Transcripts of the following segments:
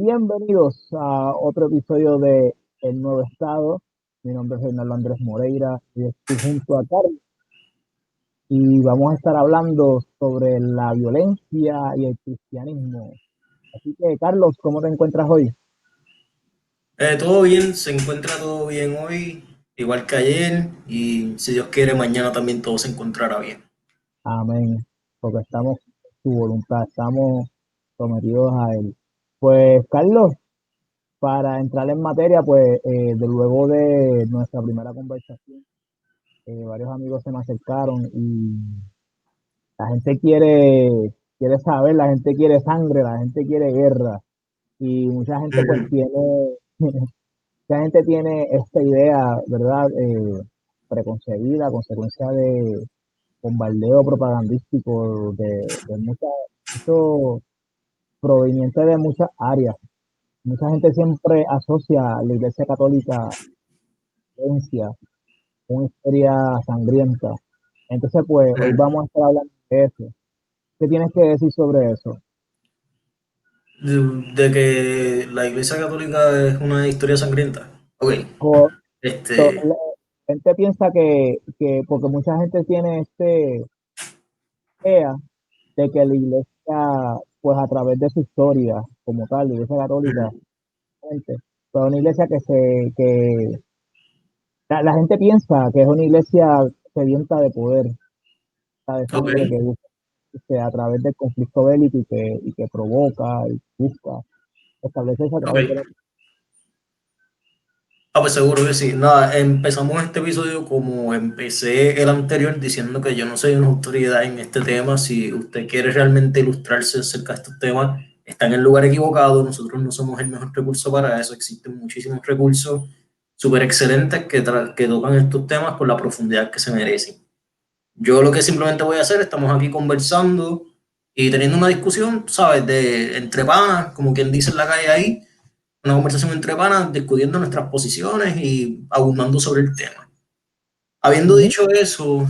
Bienvenidos a otro episodio de El Nuevo Estado. Mi nombre es Reinaldo Andrés Moreira y estoy junto a Carlos y vamos a estar hablando sobre la violencia y el cristianismo. Así que, Carlos, ¿cómo te encuentras hoy? Todo bien, se encuentra todo bien hoy, igual que ayer, y si Dios quiere, mañana también todo se encontrará bien. Amén, porque estamos en su voluntad, estamos sometidos a Él. Pues, Carlos, para entrar en materia, pues, de luego de nuestra primera conversación, varios amigos se me acercaron y la gente quiere saber, la gente quiere sangre, la gente quiere guerra. Y mucha gente pues Ujú, tiene, mucha gente tiene esta idea, ¿verdad? Preconcebida, a consecuencia de bombardeo propagandístico de mucho proveniente de muchas áreas. Mucha gente siempre asocia a la Iglesia Católica a violencia, una historia sangrienta. Entonces, pues hoy ujú. vamos a estar hablando de eso. ¿Qué tienes que decir sobre eso? De que la Iglesia Católica es una historia sangrienta. Ok, Co- este, La gente piensa porque mucha gente tiene idea de que la iglesia, pues a través de su historia, como tal, la iglesia católica, ujú, gente, pero una iglesia la gente piensa que es una iglesia sedienta de poder, de ok, sangre, que busca a través del conflicto bélico y que provoca y busca establecerse a través de la... ok. Ah, pues seguro que sí. Nada, empezamos este episodio como empecé el anterior diciendo que yo no soy una autoridad en este tema. Si usted quiere realmente ilustrarse acerca de estos temas, está en el lugar equivocado. Nosotros no somos el mejor recurso para eso. Existen muchísimos recursos súper excelentes que tocan estos temas con la profundidad que se merecen. Yo lo que simplemente voy a hacer, estamos aquí conversando y teniendo una discusión, ¿sabes? De entre panas, como quien dice en la calle ahí, una conversación entre panas, discutiendo nuestras posiciones y abundando sobre el tema. Habiendo Ujú, dicho eso,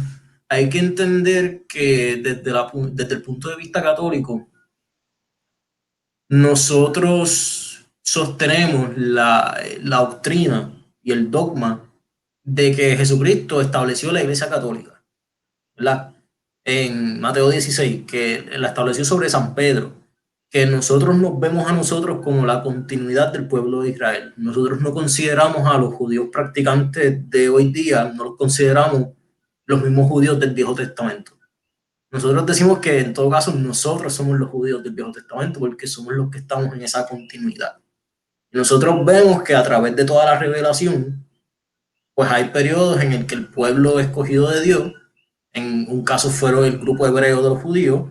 hay que entender que desde el punto de vista católico, nosotros sostenemos la doctrina y el dogma de que Jesucristo estableció la Iglesia Católica, ¿verdad? En Mateo 16, que la estableció sobre San Pedro, que nosotros nos vemos a nosotros como la continuidad del pueblo de Israel. Nosotros no consideramos a los judíos practicantes de hoy día, no los consideramos los mismos judíos del Viejo Testamento. Nosotros decimos que en todo caso nosotros somos los judíos del Viejo Testamento porque somos los que estamos en esa continuidad. Y nosotros vemos que a través de toda la revelación, pues hay periodos en el que el pueblo escogido de Dios, en un caso fueron el grupo hebreo de los judíos,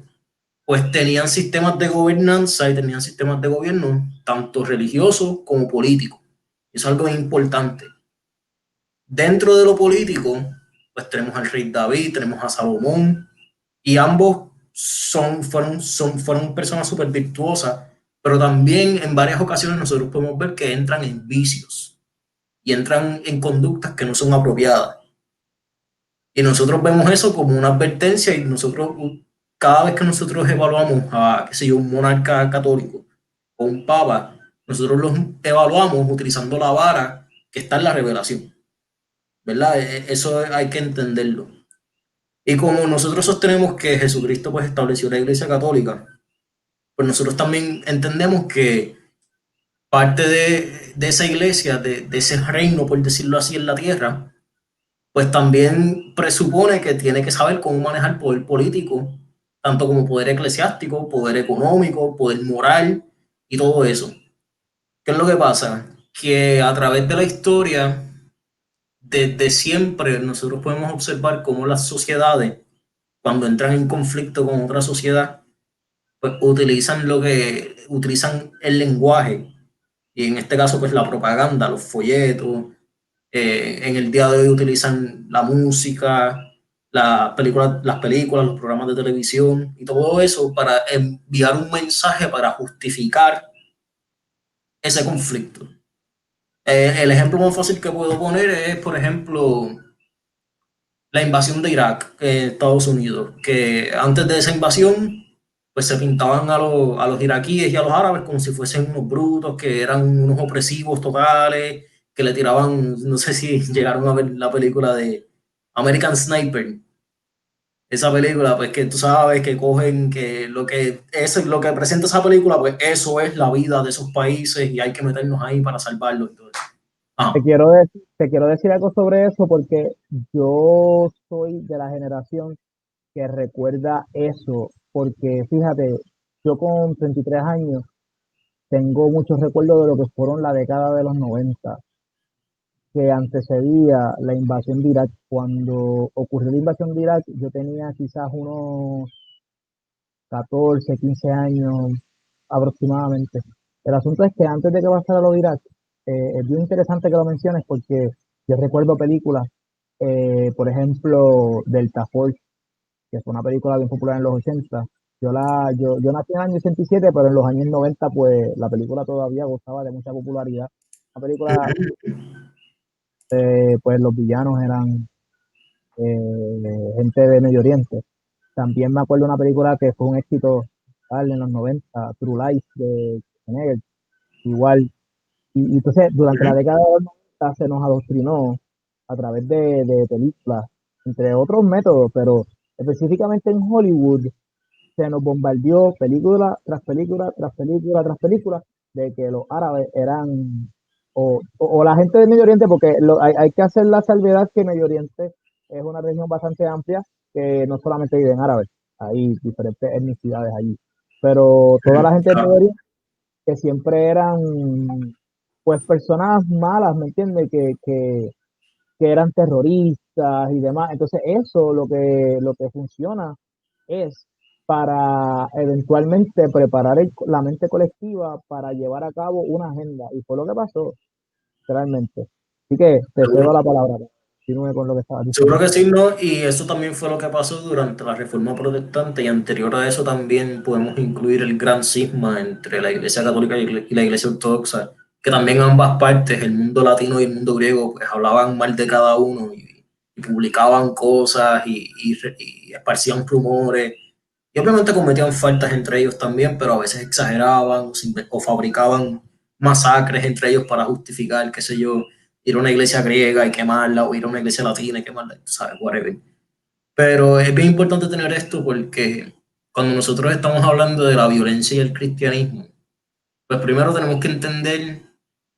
pues tenían sistemas de gobernanza y tenían sistemas de gobierno, tanto religiosos como políticos. Eso es algo importante. Dentro de lo político, pues tenemos al rey David, tenemos a Salomón, y ambos fueron personas súper virtuosas, pero también en varias ocasiones nosotros podemos ver que entran en vicios y entran en conductas que no son apropiadas. Y nosotros vemos eso como una advertencia y nosotros, cada vez que nosotros evaluamos a, qué sé yo, un monarca católico o un papa, nosotros los evaluamos utilizando la vara que está en la revelación, ¿verdad? Eso hay que entenderlo. Y como nosotros sostenemos que Jesucristo pues estableció la Iglesia Católica, pues nosotros también entendemos que parte de esa iglesia, de ese reino, por decirlo así, en la tierra, pues también presupone que tiene que saber cómo manejar poder político, tanto como poder eclesiástico, poder económico, poder moral y todo eso. ¿Qué es lo que pasa? Que a través de la historia, desde siempre, nosotros podemos observar cómo las sociedades, cuando entran en conflicto con otra sociedad, pues utilizan el lenguaje, y en este caso, pues la propaganda, los folletos, en el día de hoy utilizan la música, las películas, los programas de televisión y todo eso para enviar un mensaje para justificar ese conflicto. El ejemplo más fácil que puedo poner es, por ejemplo, la invasión de Irak, Estados Unidos, que antes de esa invasión pues se pintaban a los iraquíes y a los árabes como si fuesen unos brutos, que eran unos opresivos totales, que le tiraban, no sé si llegaron a ver la película de American Sniper, esa película, pues que tú sabes que cogen, que lo que presenta esa película, pues eso es la vida de esos países y hay que meternos ahí para salvarlos y todo eso. Ah, Te quiero decir algo sobre eso porque yo soy de la generación que recuerda eso, porque fíjate, yo con 33 años tengo muchos recuerdos de lo que fueron la década de los 90 que antecedía la invasión de Irak. Cuando ocurrió la invasión de Irak, yo tenía quizás unos 14, 15 años aproximadamente. El asunto es que antes de que pasara lo de Irak, es bien interesante que lo menciones porque yo recuerdo películas, por ejemplo, Delta Force, que fue una película bien popular en los 80. Yo nací en el año 87, pero en los años 90, pues la película todavía gozaba de mucha popularidad. La película, pues los villanos eran gente de Medio Oriente. También me acuerdo de una película que fue un éxito tal, en los 90, True Lies de Schwarzenegger, igual. Y entonces, durante la década de los 90 se nos adoctrinó a través de películas, entre otros métodos, pero específicamente en Hollywood se nos bombardeó película tras película, tras película, tras película, de que los árabes eran, o la gente de Medio Oriente, porque hay que hacer la salvedad que Medio Oriente es una región bastante amplia, que no solamente viven árabes, hay diferentes etnicidades allí, pero toda la gente de Medio claro. Oriente que siempre eran, pues, personas malas, ¿me entiendes? Que eran terroristas y demás. Entonces, eso lo que funciona es para eventualmente preparar la mente colectiva para llevar a cabo una agenda. Y fue lo que pasó, realmente. Así que te cedo Seguro. la palabra. Continúe con lo que estabas Seguro diciendo. que sí, ¿no? Y eso también fue lo que pasó durante la Reforma Protestante y anterior a eso también podemos incluir el gran cisma entre la Iglesia Católica y la Iglesia Ortodoxa, que también ambas partes, el mundo latino y el mundo griego, pues hablaban mal de cada uno y publicaban cosas y esparcían rumores y obviamente cometían faltas entre ellos también, pero a veces exageraban o fabricaban masacres entre ellos para justificar, qué sé yo, ir a una iglesia griega y quemarla, o ir a una iglesia latina y quemarla, tú sabes, whatever. Pero es bien importante tener esto porque cuando nosotros estamos hablando de la violencia y el cristianismo, pues primero tenemos que entender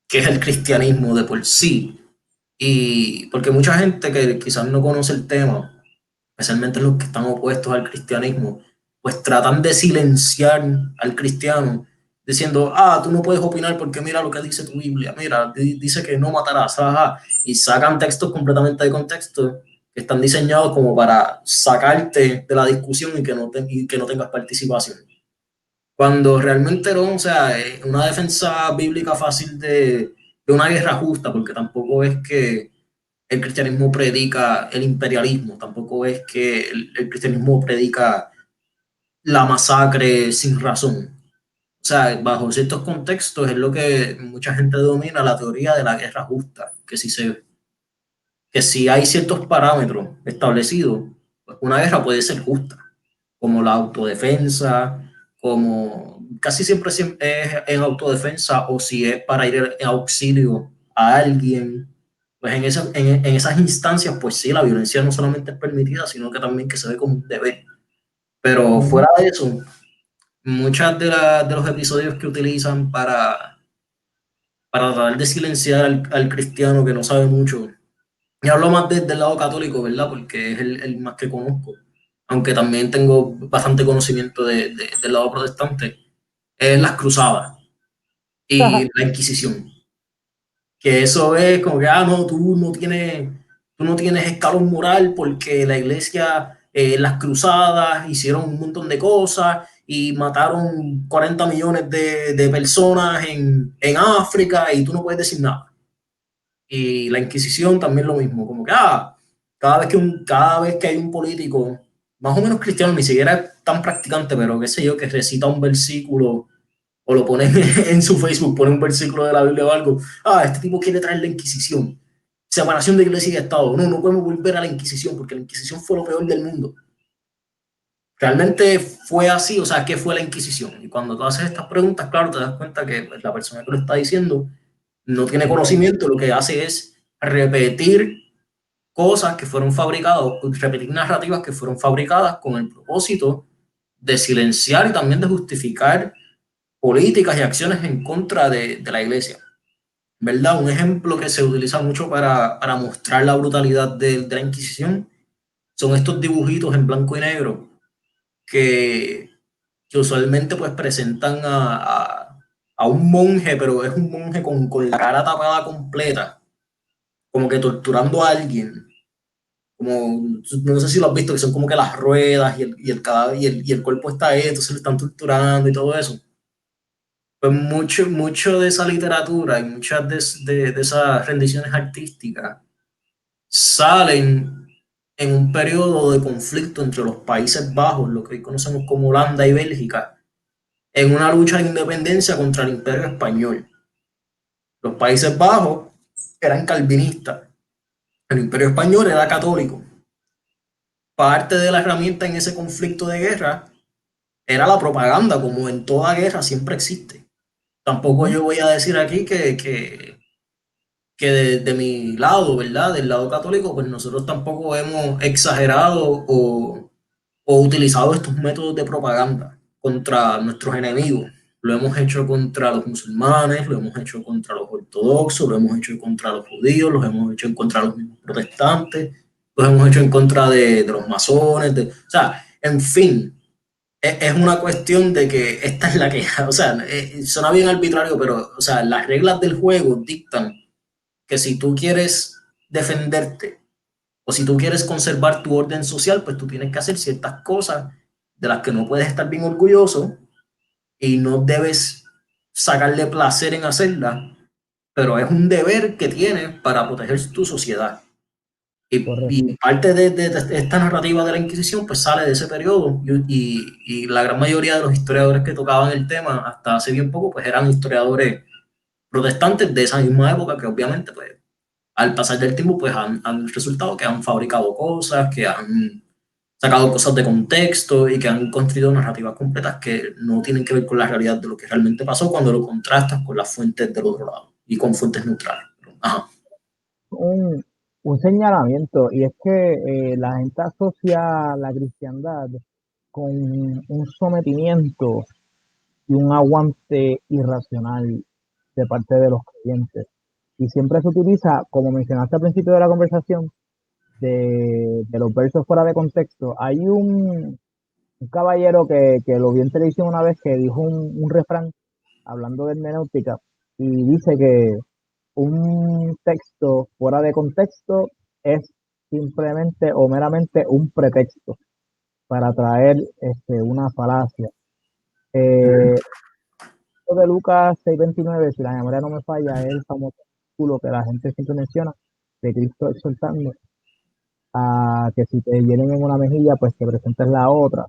qué es el cristianismo de por sí. Y porque mucha gente que quizás no conoce el tema, especialmente los que están opuestos al cristianismo, pues tratan de silenciar al cristiano diciendo, ah, tú no puedes opinar porque mira lo que dice tu Biblia, mira, dice que no matarás, ajá, y sacan textos completamente de contexto que están diseñados como para sacarte de la discusión y que no tengas participación. Cuando realmente no, o sea, una defensa bíblica fácil de una guerra justa, porque tampoco es que el cristianismo predica el imperialismo, tampoco es que el cristianismo predica la masacre sin razón. O sea, bajo ciertos contextos es lo que mucha gente domina la teoría de la guerra justa, que si hay ciertos parámetros establecidos, pues una guerra puede ser justa, como la autodefensa, como casi siempre es en autodefensa o si es para ir en auxilio a alguien, pues en esas instancias, pues sí, la violencia no solamente es permitida, sino que también que se ve como un deber. Pero Ujú. fuera de eso, muchos de los episodios que utilizan para tratar de silenciar al cristiano que no sabe mucho, y hablo más del lado católico, ¿verdad? Porque es el más que conozco, aunque también tengo bastante conocimiento del lado protestante, es las cruzadas y la Inquisición. Que eso es como que, ah, no, tú no tienes escalón moral porque la iglesia, las cruzadas hicieron un montón de cosas y mataron 40 millones de personas en África y tú no puedes decir nada. Y la Inquisición también lo mismo, como que, ah, cada vez que hay un político, más o menos cristiano, ni siquiera tan practicante, pero qué sé yo, que recita un versículo o lo pone en su Facebook, pone un versículo de la Biblia o algo, ah, este tipo quiere traer la Inquisición, separación de iglesia y Estado, no, no podemos volver a la Inquisición porque la Inquisición fue lo peor del mundo. ¿Realmente fue así? O sea, ¿qué fue la Inquisición? Y cuando tú haces estas preguntas, claro, te das cuenta que pues, la persona que lo está diciendo no tiene conocimiento, lo que hace es repetir cosas que fueron fabricadas, repetir narrativas que fueron fabricadas con el propósito de silenciar y también de justificar políticas y acciones en contra de la iglesia. ¿Verdad? Un ejemplo que se utiliza mucho para mostrar la brutalidad de la Inquisición son estos dibujitos en blanco y negro que, que usualmente pues presentan a un monje, pero es un monje con la cara tapada completa, como que torturando a alguien. Como, no sé si lo has visto, que son como que las ruedas y el cadáver y el cuerpo está ahí, entonces lo están torturando y todo eso. Pues mucho de esa literatura y muchas de esas rendiciones artísticas salen en un periodo de conflicto entre los Países Bajos, lo que hoy conocemos como Holanda y Bélgica, en una lucha de independencia contra el Imperio Español. Los Países Bajos eran calvinistas, el Imperio Español era católico. Parte de la herramienta en ese conflicto de guerra era la propaganda, como en toda guerra siempre existe. Tampoco Ujú. yo voy a decir aquí que de mi lado, ¿verdad? Del lado católico, pues nosotros tampoco hemos exagerado o utilizado estos métodos de propaganda contra nuestros enemigos. Lo hemos hecho contra los musulmanes, lo hemos hecho contra los ortodoxos, lo hemos hecho contra los judíos, lo hemos hecho en contra de los mismos protestantes, lo hemos hecho en contra de los masones, o sea, en fin, es una cuestión de que esta es la que, o sea, suena bien arbitrario, pero, o sea, las reglas del juego dictan que si tú quieres defenderte o si tú quieres conservar tu orden social, pues tú tienes que hacer ciertas cosas de las que no puedes estar bien orgulloso y no debes sacarle placer en hacerlas, pero es un deber que tienes para proteger tu sociedad. Y Correcto. parte de esta narrativa de la Inquisición pues sale de ese periodo y la gran mayoría de los historiadores que tocaban el tema hasta hace bien poco pues eran historiadores protestantes de esa misma época que obviamente pues al pasar del tiempo, pues han resultado que han fabricado cosas, que han sacado cosas de contexto y que han construido narrativas completas que no tienen que ver con la realidad de lo que realmente pasó cuando lo contrastas con las fuentes del otro lado y con fuentes neutrales. Ajá. un, un señalamiento, y es que la gente asocia la cristiandad con un sometimiento y un aguante irracional de parte de los creyentes. Y siempre se utiliza, como mencionaste al principio de la conversación, de los versos fuera de contexto. Hay un caballero que lo vi en televisión una vez que dijo un refrán hablando de hermenéutica y dice que un texto fuera de contexto es simplemente o meramente un pretexto para traer una falacia. Eh, Esto de Lucas 6:29, si la memoria no me falla, es el famoso versículo que la gente siempre menciona, de Cristo exhortando a que si te hieren en una mejilla, pues que presentes la otra.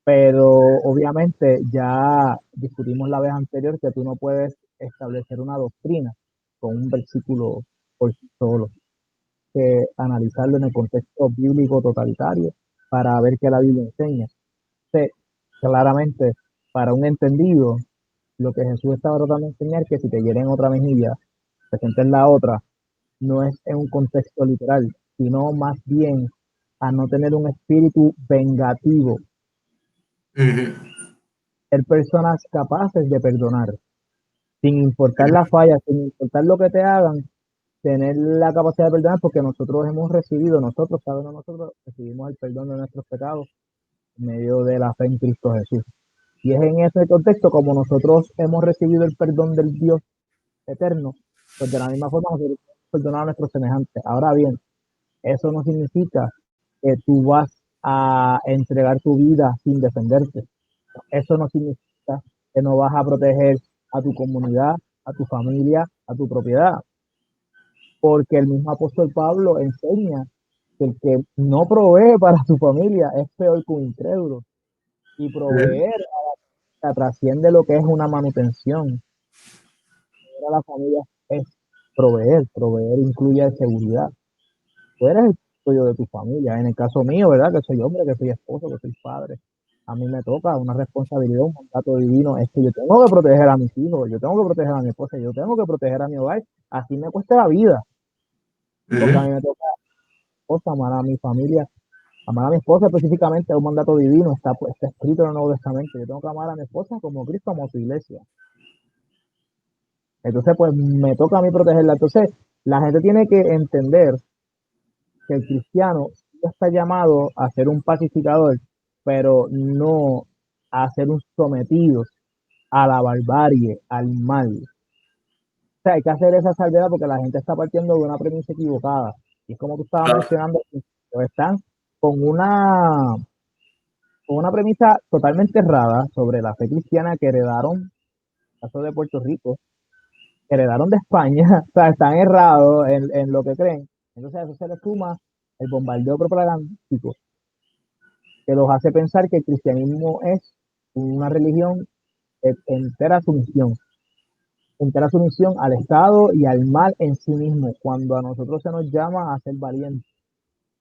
Pero obviamente ya discutimos la vez anterior que tú no puedes establecer una doctrina con un versículo por sí solo, que analizarlo en el contexto bíblico totalitario para ver qué la Biblia enseña. Sí, claramente, para un entendido, lo que Jesús estaba tratando de enseñar, que si te hieren otra mejilla, presentes la otra, no es en un contexto literal, sino más bien a no tener un espíritu vengativo, Ujú. ser personas capaces de perdonar, sin importar la falla, sin importar lo que te hagan, tener la capacidad de perdonar porque nosotros hemos recibido, nosotros, cada uno de nosotros, recibimos el perdón de nuestros pecados en medio de la fe en Cristo Jesús. Y es en ese contexto como nosotros hemos recibido el perdón del Dios eterno, pues de la misma forma nosotros perdonar a nuestros semejantes. Ahora bien, eso no significa que tú vas a entregar tu vida sin defenderte. Eso no significa que no vas a proteger a tu comunidad, a tu familia, a tu propiedad, porque el mismo apóstol Pablo enseña que el que no provee para su familia es peor que un incrédulo. Y proveer trasciende lo que es una manutención. Para la familia es proveer, proveer incluye seguridad. Tú eres yo de tu familia. En el caso mío, ¿verdad? Que soy hombre, que soy esposo, que soy padre. A mí me toca una responsabilidad, un mandato divino. Es que yo tengo que proteger a mis hijos, yo tengo que proteger a mi esposa, yo tengo que proteger a mi hogar. Así me cuesta la vida, porque a Ujú. mí me toca cosa, amar a mi familia, amar a mi esposa específicamente, es un mandato divino, está, pues, está escrito en el Nuevo Testamento. Yo tengo que amar a mi esposa como Cristo amó a su iglesia. Entonces, pues me toca a mí protegerla. Entonces, la gente tiene que entender que el cristiano sí está llamado a ser un pacificador, pero no a ser un sometido a la barbarie, al mal. O sea, hay que hacer esa salvedad porque la gente está partiendo de una premisa equivocada. Y es como tú estabas Claro, mencionando, están con una premisa totalmente errada sobre la fe cristiana que heredaron, caso de Puerto Rico, que heredaron de España, o sea, están errados en lo que creen. Entonces a eso se le suma el bombardeo propagandístico que los hace pensar que el cristianismo es una religión entera sumisión al Estado y al mal en sí mismo, cuando a nosotros se nos llama a ser valientes.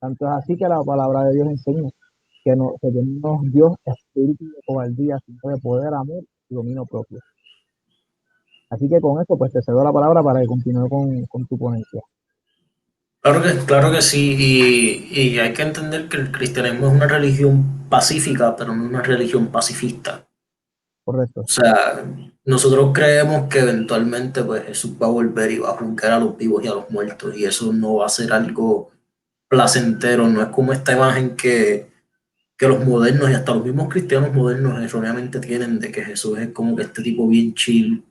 Tanto es así que la palabra de Dios enseña que Dios no nos dio espíritu de cobardía, sino de poder, amor y dominio propio. Así que con esto, pues te cedo la palabra para que continúe con tu ponencia. claro que sí, y hay que entender que el cristianismo es una religión pacífica, pero no una religión pacifista. Correcto. O sea, nosotros creemos que eventualmente pues Jesús va a volver y va a juzgar a los vivos y a los muertos, y eso no va a ser algo placentero, no es como esta imagen que los modernos y hasta los mismos cristianos modernos erróneamente tienen de que Jesús es como que este tipo bien chill,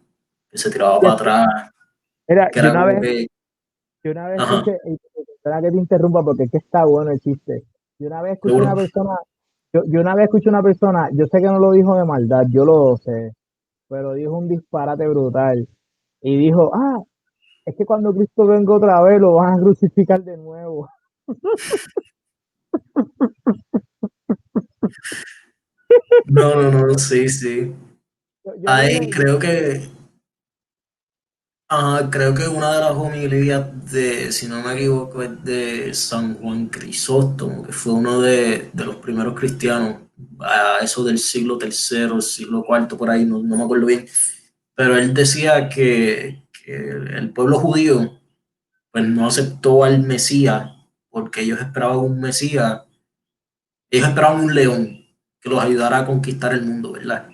que se tiraba Y para es que, atrás, mira, que era como que, yo una vez ajá, escuché, y perdona que te interrumpa porque es que está bueno el chiste. Yo una vez escuché una seguro. persona, yo una vez escuché una persona, yo sé que no lo dijo de maldad, yo lo sé, pero dijo un disparate brutal. Y dijo, es que cuando Cristo venga otra vez lo van a crucificar de nuevo. Sí, sí. Yo Ahí dije, creo que una de las homilías de, si no me equivoco, es de San Juan Crisóstomo, que fue uno de los primeros cristianos, a eso del siglo tercero, siglo cuarto, por ahí, no me acuerdo bien, pero él decía que el pueblo judío pues no aceptó al Mesías porque ellos esperaban un león que los ayudara a conquistar el mundo, ¿verdad?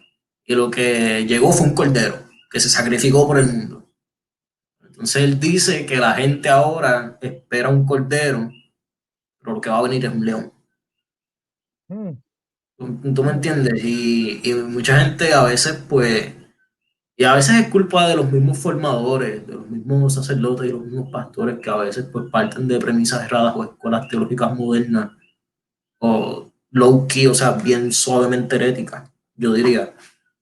Y lo que llegó fue un cordero que se sacrificó por el mundo. Entonces él dice que la gente ahora espera un cordero, pero lo que va a venir es un león. "Mm, ¿Tú me mm, entiendes? Y mucha gente a veces, pues, y a veces es culpa de los mismos formadores, de los mismos sacerdotes y los mismos pastores que a veces pues parten de premisas erradas o escuelas teológicas modernas o low key, o sea, bien suavemente heréticas, yo diría,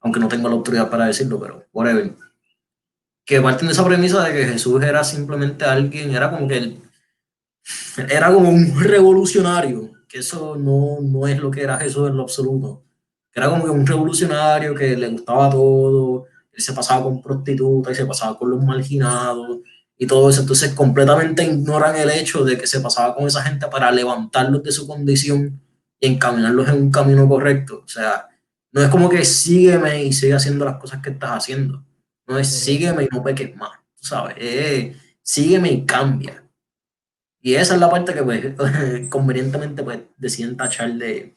aunque no tengo la autoridad para decirlo, pero whatever. Que parten de esa premisa de que Jesús era simplemente alguien, era como un revolucionario, que eso no es lo que era Jesús en lo absoluto. Que era como que un revolucionario que le gustaba todo, él se pasaba con prostitutas y se pasaba con los marginados y todo eso. Entonces completamente ignoran el hecho de que se pasaba con esa gente para levantarlos de su condición y encaminarlos en un camino correcto. O sea, no es como que sígueme y sigue haciendo las cosas que estás haciendo. No es correcto. sígueme y no peques más, ¿sabes? Sígueme y cambia. Y esa es la parte que pues, convenientemente pues, deciden tachar de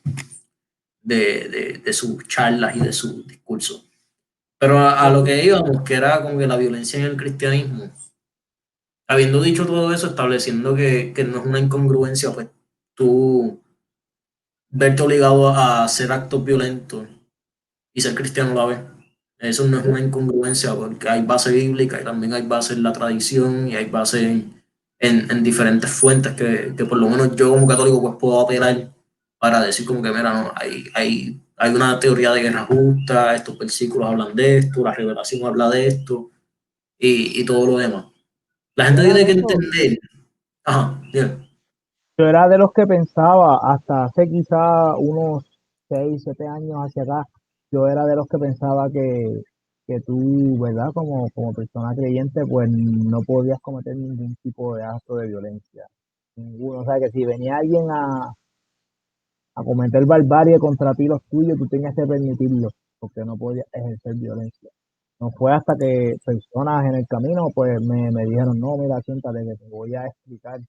sus charlas y de sus discursos. Pero a Pues lo sí, que íbamos, que era como que la violencia en el cristianismo, habiendo dicho todo eso, estableciendo que no es una incongruencia, pues tú verte obligado a hacer actos violentos y ser cristiano a la vez. Eso no es sí, una incongruencia porque hay base bíblica y también hay base en la tradición y hay base en diferentes fuentes que por lo menos yo como católico pues puedo apelar para decir como que mira, no, hay una teoría de guerra justa, estos versículos hablan de esto, la revelación habla de esto y todo lo demás. La yo gente era tiene de que eso. entender, ajá, bien, Yo era de los que pensaba, hasta hace quizá unos 6 7 años hacia acá, yo era de los que pensaba que tú, ¿verdad? Como persona creyente, pues no podías cometer ningún tipo de acto de violencia, ninguno. O sea, que si venía alguien a cometer barbarie contra ti, los tuyos, tú tenías que permitirlo, porque no podías ejercer violencia. No fue hasta que personas en el camino, pues me dijeron, no, mira, siéntate, que te voy a explicar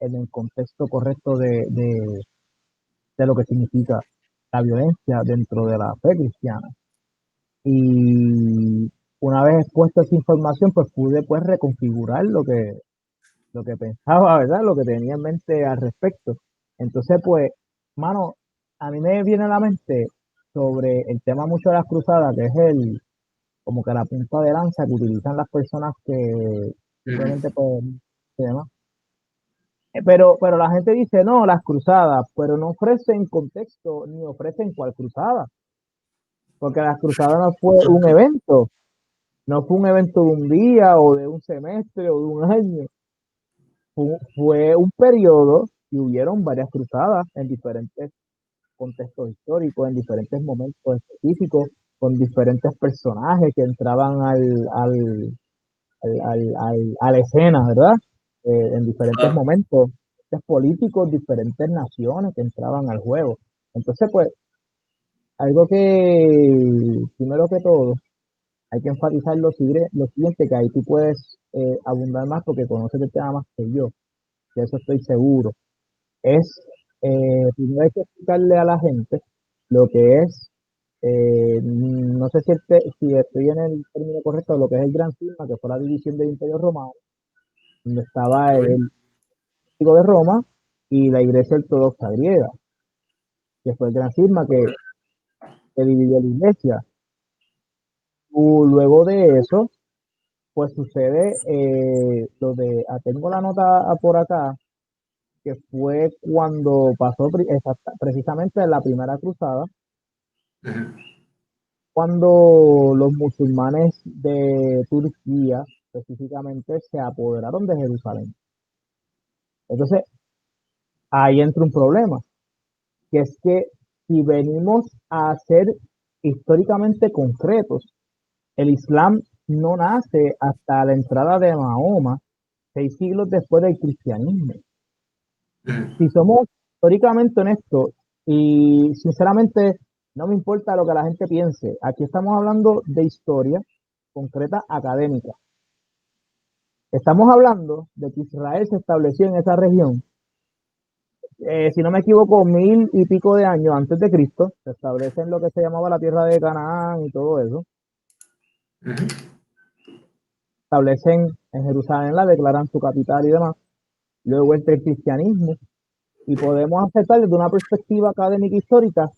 en el contexto correcto de lo que significa la violencia dentro de la fe cristiana. Y una vez expuesta esa información, pues pude pues reconfigurar lo que pensaba, ¿verdad? Lo que tenía en mente al respecto. Entonces, pues, mano, a mí me viene a la mente sobre el tema mucho de las cruzadas, que es como que la punta de lanza que utilizan las personas que Ujú. simplemente pues, se llama. Pero la gente dice, no, las cruzadas, pero no ofrecen contexto ni ofrecen cuál cruzada, porque las cruzadas no fue un Exacto. evento, no fue un evento de un día o de un semestre o de un año, fue un periodo y hubieron varias cruzadas en diferentes contextos históricos, en diferentes momentos específicos, con diferentes personajes que entraban a la escena, ¿verdad? En diferentes Claro. momentos, diferentes políticos, diferentes naciones que entraban al juego. Entonces, pues, algo que, primero que todo, hay que enfatizar lo siguiente, que ahí tú puedes abundar más porque conoces el tema más que yo, de eso estoy seguro. Es, primero hay que explicarle a la gente lo que es, no sé si estoy en el término correcto, lo que es el Gran Cisma, que fue la división del Imperio Romano, donde estaba Ok. el Imperio de Roma y la Iglesia Ortodoxa griega, que fue el Gran Cisma que dividió la Iglesia. Luego de eso, pues sucede tengo la nota por acá, que fue cuando pasó precisamente la primera cruzada, Ujú. cuando los musulmanes de Turquía específicamente se apoderaron de Jerusalén. Entonces, ahí entra un problema, que es que si venimos a ser históricamente concretos, el Islam no nace hasta la entrada de Mahoma, 6 siglos después del cristianismo. Si Ujú. somos históricamente honestos y sinceramente no me importa lo que la gente piense, aquí estamos hablando de historia concreta académica. Estamos hablando de que Israel se estableció en esa región, si no me equivoco, 1000 y pico de años antes de Cristo, se establece en lo que se llamaba la tierra de Canaán y todo eso. Ujú. Establecen en Jerusalén, la declaran su capital y demás. Luego entra el cristianismo y podemos aceptar desde una perspectiva académica histórica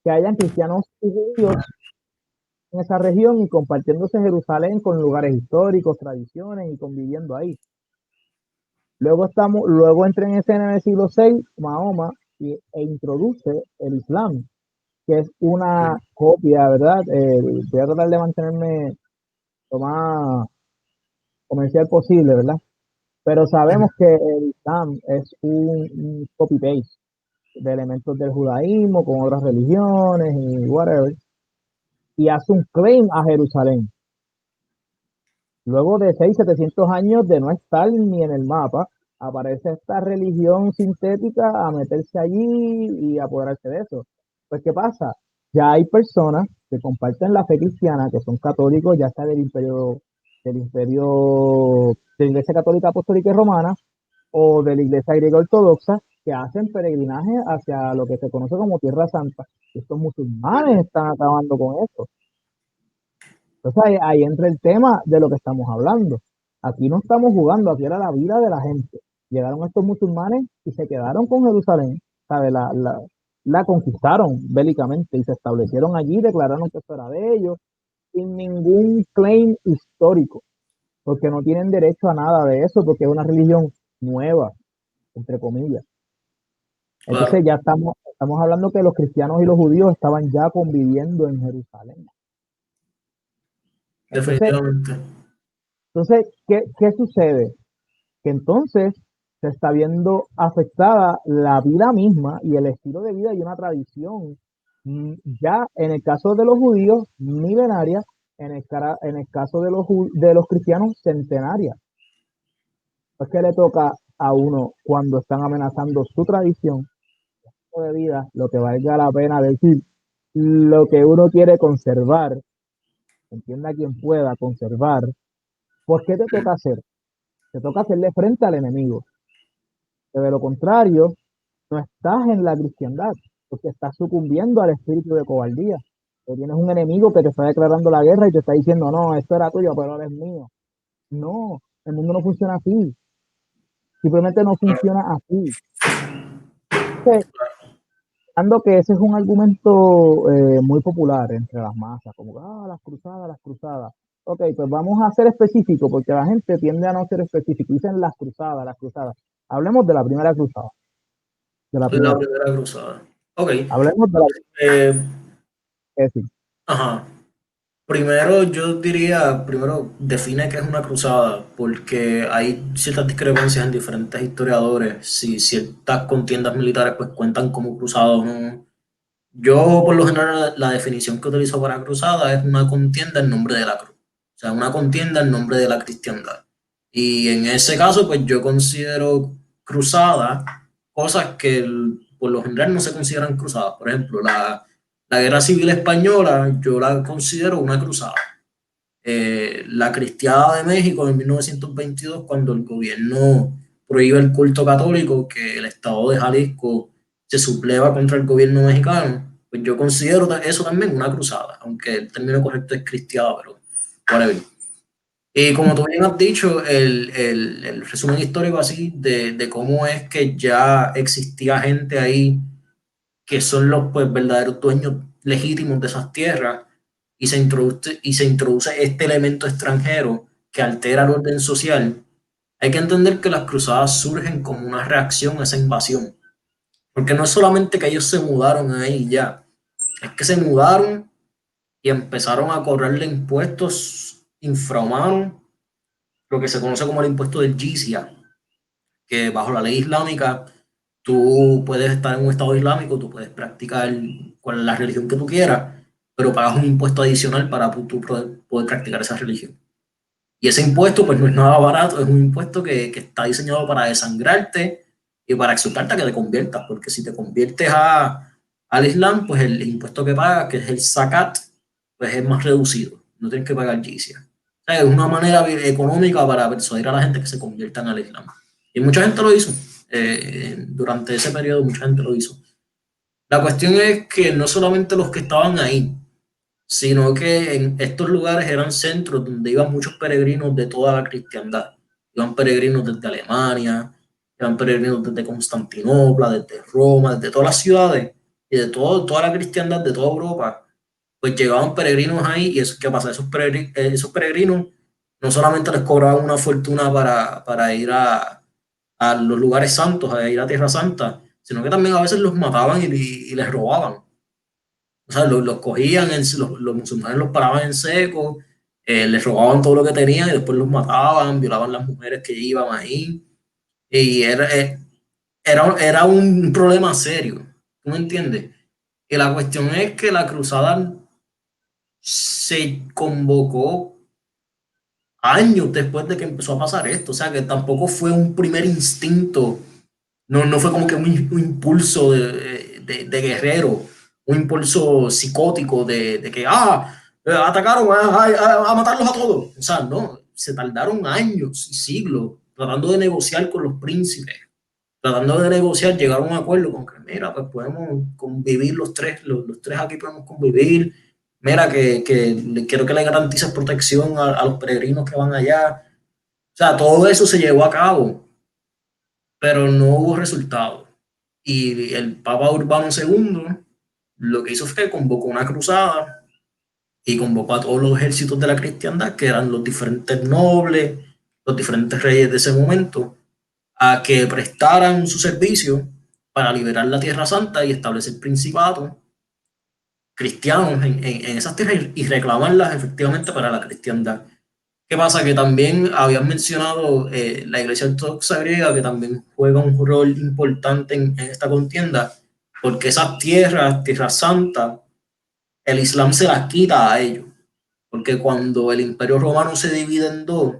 que hayan cristianos y judíos en esa región y compartiéndose Jerusalén con lugares históricos, tradiciones y conviviendo ahí. Luego entra en escena en el siglo VI Mahoma e introduce el Islam, que es una copia, ¿verdad? Voy a tratar de mantenerme lo más comercial posible, ¿verdad? Pero sabemos que el Islam es un copy-paste de elementos del judaísmo con otras religiones y whatever, y hace un claim a Jerusalén. Luego de 600, 700 años de no estar ni en el mapa, aparece esta religión sintética a meterse allí y apoderarse de eso. Pues, ¿qué pasa? Ya hay personas que comparten la fe cristiana, que son católicos, ya sea del imperio de la Iglesia Católica Apostólica y Romana o de la Iglesia Griega Ortodoxa, que hacen peregrinaje hacia lo que se conoce como Tierra Santa. Estos musulmanes están acabando con eso. Entonces ahí entra el tema de lo que estamos hablando. Aquí no estamos jugando, aquí era la vida de la gente. Llegaron estos musulmanes y se quedaron con Jerusalén, ¿sabe? La conquistaron bélicamente y se establecieron allí, declararon que esto era de ellos, sin ningún claim histórico, porque no tienen derecho a nada de eso, porque es una religión nueva, entre comillas. Entonces Claro, ya estamos hablando que los cristianos y los judíos estaban ya conviviendo en Jerusalén. Entonces, definitivamente. ¿qué sucede? Que entonces se está viendo afectada la vida misma y el estilo de vida y una tradición, ya en el caso de los judíos, milenaria, en el caso de los cristianos, centenaria. Pues, ¿qué le toca? a uno cuando están amenazando su tradición de vida, lo que valga la pena decir, lo que uno quiere conservar, entienda quien pueda conservar, ¿por qué te toca hacer? Te toca hacerle frente al enemigo. Que de lo contrario, no estás en la cristiandad, porque estás sucumbiendo al espíritu de cobardía. Que tienes un enemigo que te está declarando la guerra y te está diciendo, no, esto era tuyo, pero ahora es mío. No, el mundo no funciona así. Simplemente no funciona así. Ando que ese es un argumento muy popular entre las masas, como que, las cruzadas, las cruzadas. Ok, pues vamos a ser específicos, porque la gente tiende a no ser específico. Dicen las cruzadas, las cruzadas. Hablemos de la primera cruzada, de la La primera. primera cruzada. Ok. Hablemos de la Eh, es decir, ajá. Primero, yo diría, primero define qué es una cruzada, porque hay ciertas discrepancias en diferentes historiadores. Si ciertas contiendas militares pues cuentan como cruzadas o no. Yo, por lo general, la definición que utilizo para cruzada es una contienda en nombre de la cruz. O sea, una contienda en nombre de la cristiandad. Y en ese caso, pues yo considero cruzada cosas que por lo general no se consideran cruzadas. Por ejemplo, la Guerra Civil Española yo la considero una cruzada. La Cristiada de México en 1922, cuando el gobierno prohíbe el culto católico, que el estado de Jalisco se subleva contra el gobierno mexicano, pues yo considero eso también una cruzada, aunque el término correcto es cristiada, pero whatever. Y como tú bien has dicho, el resumen histórico así de cómo es que ya existía gente ahí que son los pues, verdaderos dueños legítimos de esas tierras y se introduce este elemento extranjero que altera el orden social, hay que entender que las cruzadas surgen como una reacción a esa invasión. Porque no es solamente que ellos se mudaron ahí ya, es que se mudaron y empezaron a cobrarle impuestos infrahumanos, lo que se conoce como el impuesto del jizya, que bajo la ley islámica tú puedes estar en un estado islámico, tú puedes practicar con la religión que tú quieras, pero pagas un impuesto adicional para tú poder practicar esa religión. Y ese impuesto pues no es nada barato, es un impuesto que está diseñado para desangrarte y para exhortarte a que te conviertas, porque si te conviertes al Islam, pues el impuesto que pagas, que es el zakat, pues es más reducido, no tienes que pagar jizya. O sea, es una manera económica para persuadir a la gente que se conviertan al Islam. Y mucha gente lo hizo. Durante ese periodo mucha gente lo hizo. La cuestión es que no solamente los que estaban ahí, sino que en estos lugares eran centros donde iban muchos peregrinos de toda la cristiandad. Iban peregrinos desde Alemania, iban peregrinos desde Constantinopla, desde Roma, desde todas las ciudades y de toda la cristiandad de toda Europa. Pues llegaban peregrinos ahí y eso, ¿qué pasa? Esos peregrinos no solamente les cobraban una fortuna para ir a los lugares santos, a ir a Tierra Santa, sino que también a veces los mataban y les robaban. O sea, los cogían, los musulmanes los paraban en seco, les robaban todo lo que tenían y después los mataban, violaban las mujeres que iban ahí. Y era un problema serio, ¿tú me entiendes? Y la cuestión es que la cruzada se convocó años después de que empezó a pasar esto, o sea, que tampoco fue un primer instinto. No fue como que un impulso de guerrero, un impulso psicótico de que, atacaron a matarlos a todos. O sea, no, se tardaron años y siglos tratando de negociar con los príncipes, tratando de negociar, llegar a un acuerdo con que, mira, pues podemos convivir los tres aquí podemos convivir. Mira, quiero que le garantices protección a los peregrinos que van allá. O sea, todo eso se llevó a cabo, pero no hubo resultado. Y el Papa Urbano II lo que hizo fue que convocó una cruzada y convocó a todos los ejércitos de la cristiandad, que eran los diferentes nobles, los diferentes reyes de ese momento, a que prestaran su servicio para liberar la Tierra Santa y establecer principados cristianos en esas tierras y reclamarlas efectivamente para la cristiandad. ¿Qué pasa? Que también habían mencionado la Iglesia Ortodoxa griega, que también juega un rol importante en esta contienda, porque esas tierras, Tierra Santa, el Islam se las quita a ellos. Porque cuando el Imperio Romano se divide en dos,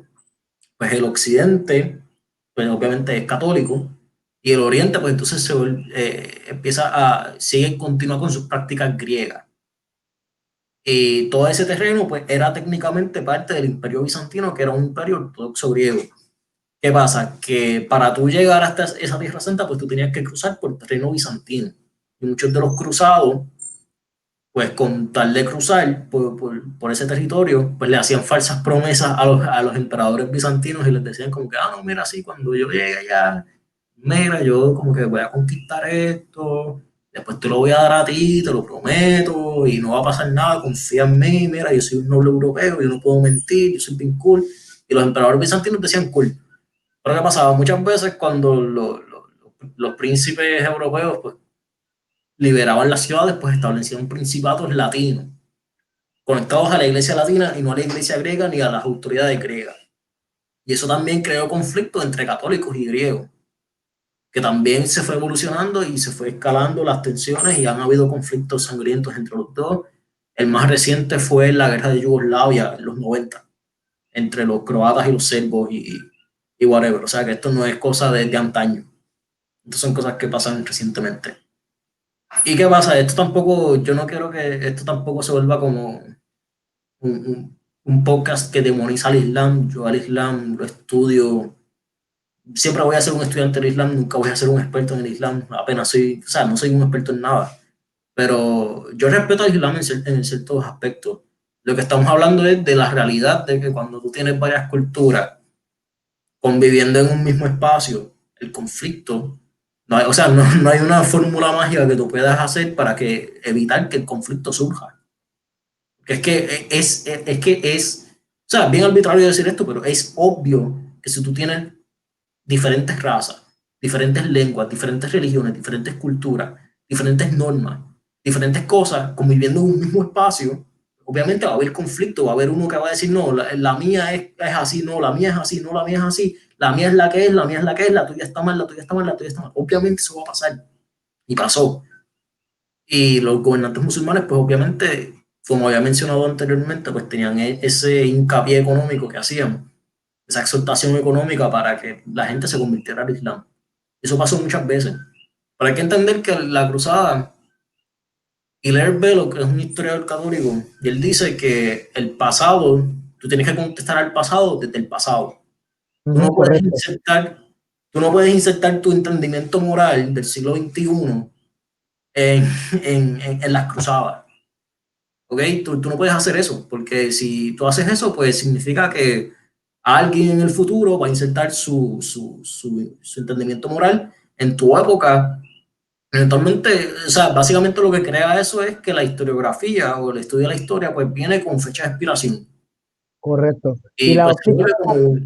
pues el Occidente pues obviamente es católico, y el Oriente, pues entonces sigue continúa con sus prácticas griegas. Y todo ese terreno, pues era técnicamente parte del Imperio Bizantino, que era un imperio ortodoxo griego. ¿Qué pasa? Que para tú llegar hasta esa Tierra Santa, pues tú tenías que cruzar por terreno bizantino. Y muchos de los cruzados, pues con tal de cruzar por ese territorio, pues le hacían falsas promesas a los emperadores bizantinos y les decían como que, ah, no, mira, sí, cuando yo llegue allá, mira, yo como que voy a conquistar esto, después te lo voy a dar a ti, te lo prometo, y no va a pasar nada, confía en mí, mira, yo soy un noble europeo, yo no puedo mentir, yo soy bien cool. Y los emperadores bizantinos decían cool. Pero ¿qué pasaba? Muchas veces cuando los príncipes europeos pues, liberaban las ciudades, pues establecían principatos latinos, conectados a la iglesia latina y no a la iglesia griega ni a las autoridades griegas. Y eso también creó conflictos entre católicos y griegos, que también se fue evolucionando y se fue escalando las tensiones y han habido conflictos sangrientos entre los dos. El más reciente fue la guerra de Yugoslavia en los 90 entre los croatas y los serbos y whatever. O sea que esto no es cosa de antaño. Estas son cosas que pasan recientemente. ¿Y qué pasa? Esto tampoco, yo no quiero que esto tampoco se vuelva como un podcast que demoniza al Islam. Yo al Islam lo estudio. Siempre voy a ser un estudiante del Islam, nunca voy a ser un experto en el Islam. Apenas soy, o sea, no soy un experto en nada. Pero yo respeto al Islam en ciertos aspectos. Lo que estamos hablando es de la realidad de que cuando tú tienes varias culturas conviviendo en un mismo espacio, el conflicto, no hay, o sea, no hay una fórmula mágica que tú puedas hacer para que evitar que el conflicto surja. Que o sea, bien arbitrario decir esto, pero es obvio que si tú tienes diferentes razas, diferentes lenguas, diferentes religiones, diferentes culturas, diferentes normas, diferentes cosas conviviendo en un mismo espacio, obviamente va a haber conflicto, va a haber uno que va a decir, no, la mía es así, no, la mía es así, no, la mía es así, la mía es la que es, la mía es la que es, la tuya está mal, la tuya está mal, la tuya está mal. Obviamente eso va a pasar y pasó. Y los gobernantes musulmanes, pues obviamente, como había mencionado anteriormente, pues tenían ese hincapié económico que hacían, esa exhortación económica para que la gente se convirtiera al Islam. Eso pasó muchas veces. Pero hay que entender que la cruzada, Hilaire Belloc, que es un historiador católico, y él dice que el pasado, tú tienes que contestar al pasado desde el pasado. Tú no puedes Correcto, insertar, tú no puedes insertar tu entendimiento moral del siglo XXI en, en las cruzadas. ¿Ok? Tú no puedes hacer eso, porque si tú haces eso, pues significa que alguien en el futuro va a insertar su entendimiento moral en tu época. Eventualmente, o sea, básicamente lo que crea eso es que la historiografía o el estudio de la historia, pues viene con fecha de expiración. correcto. Y Y la pues se óptica vuelve como,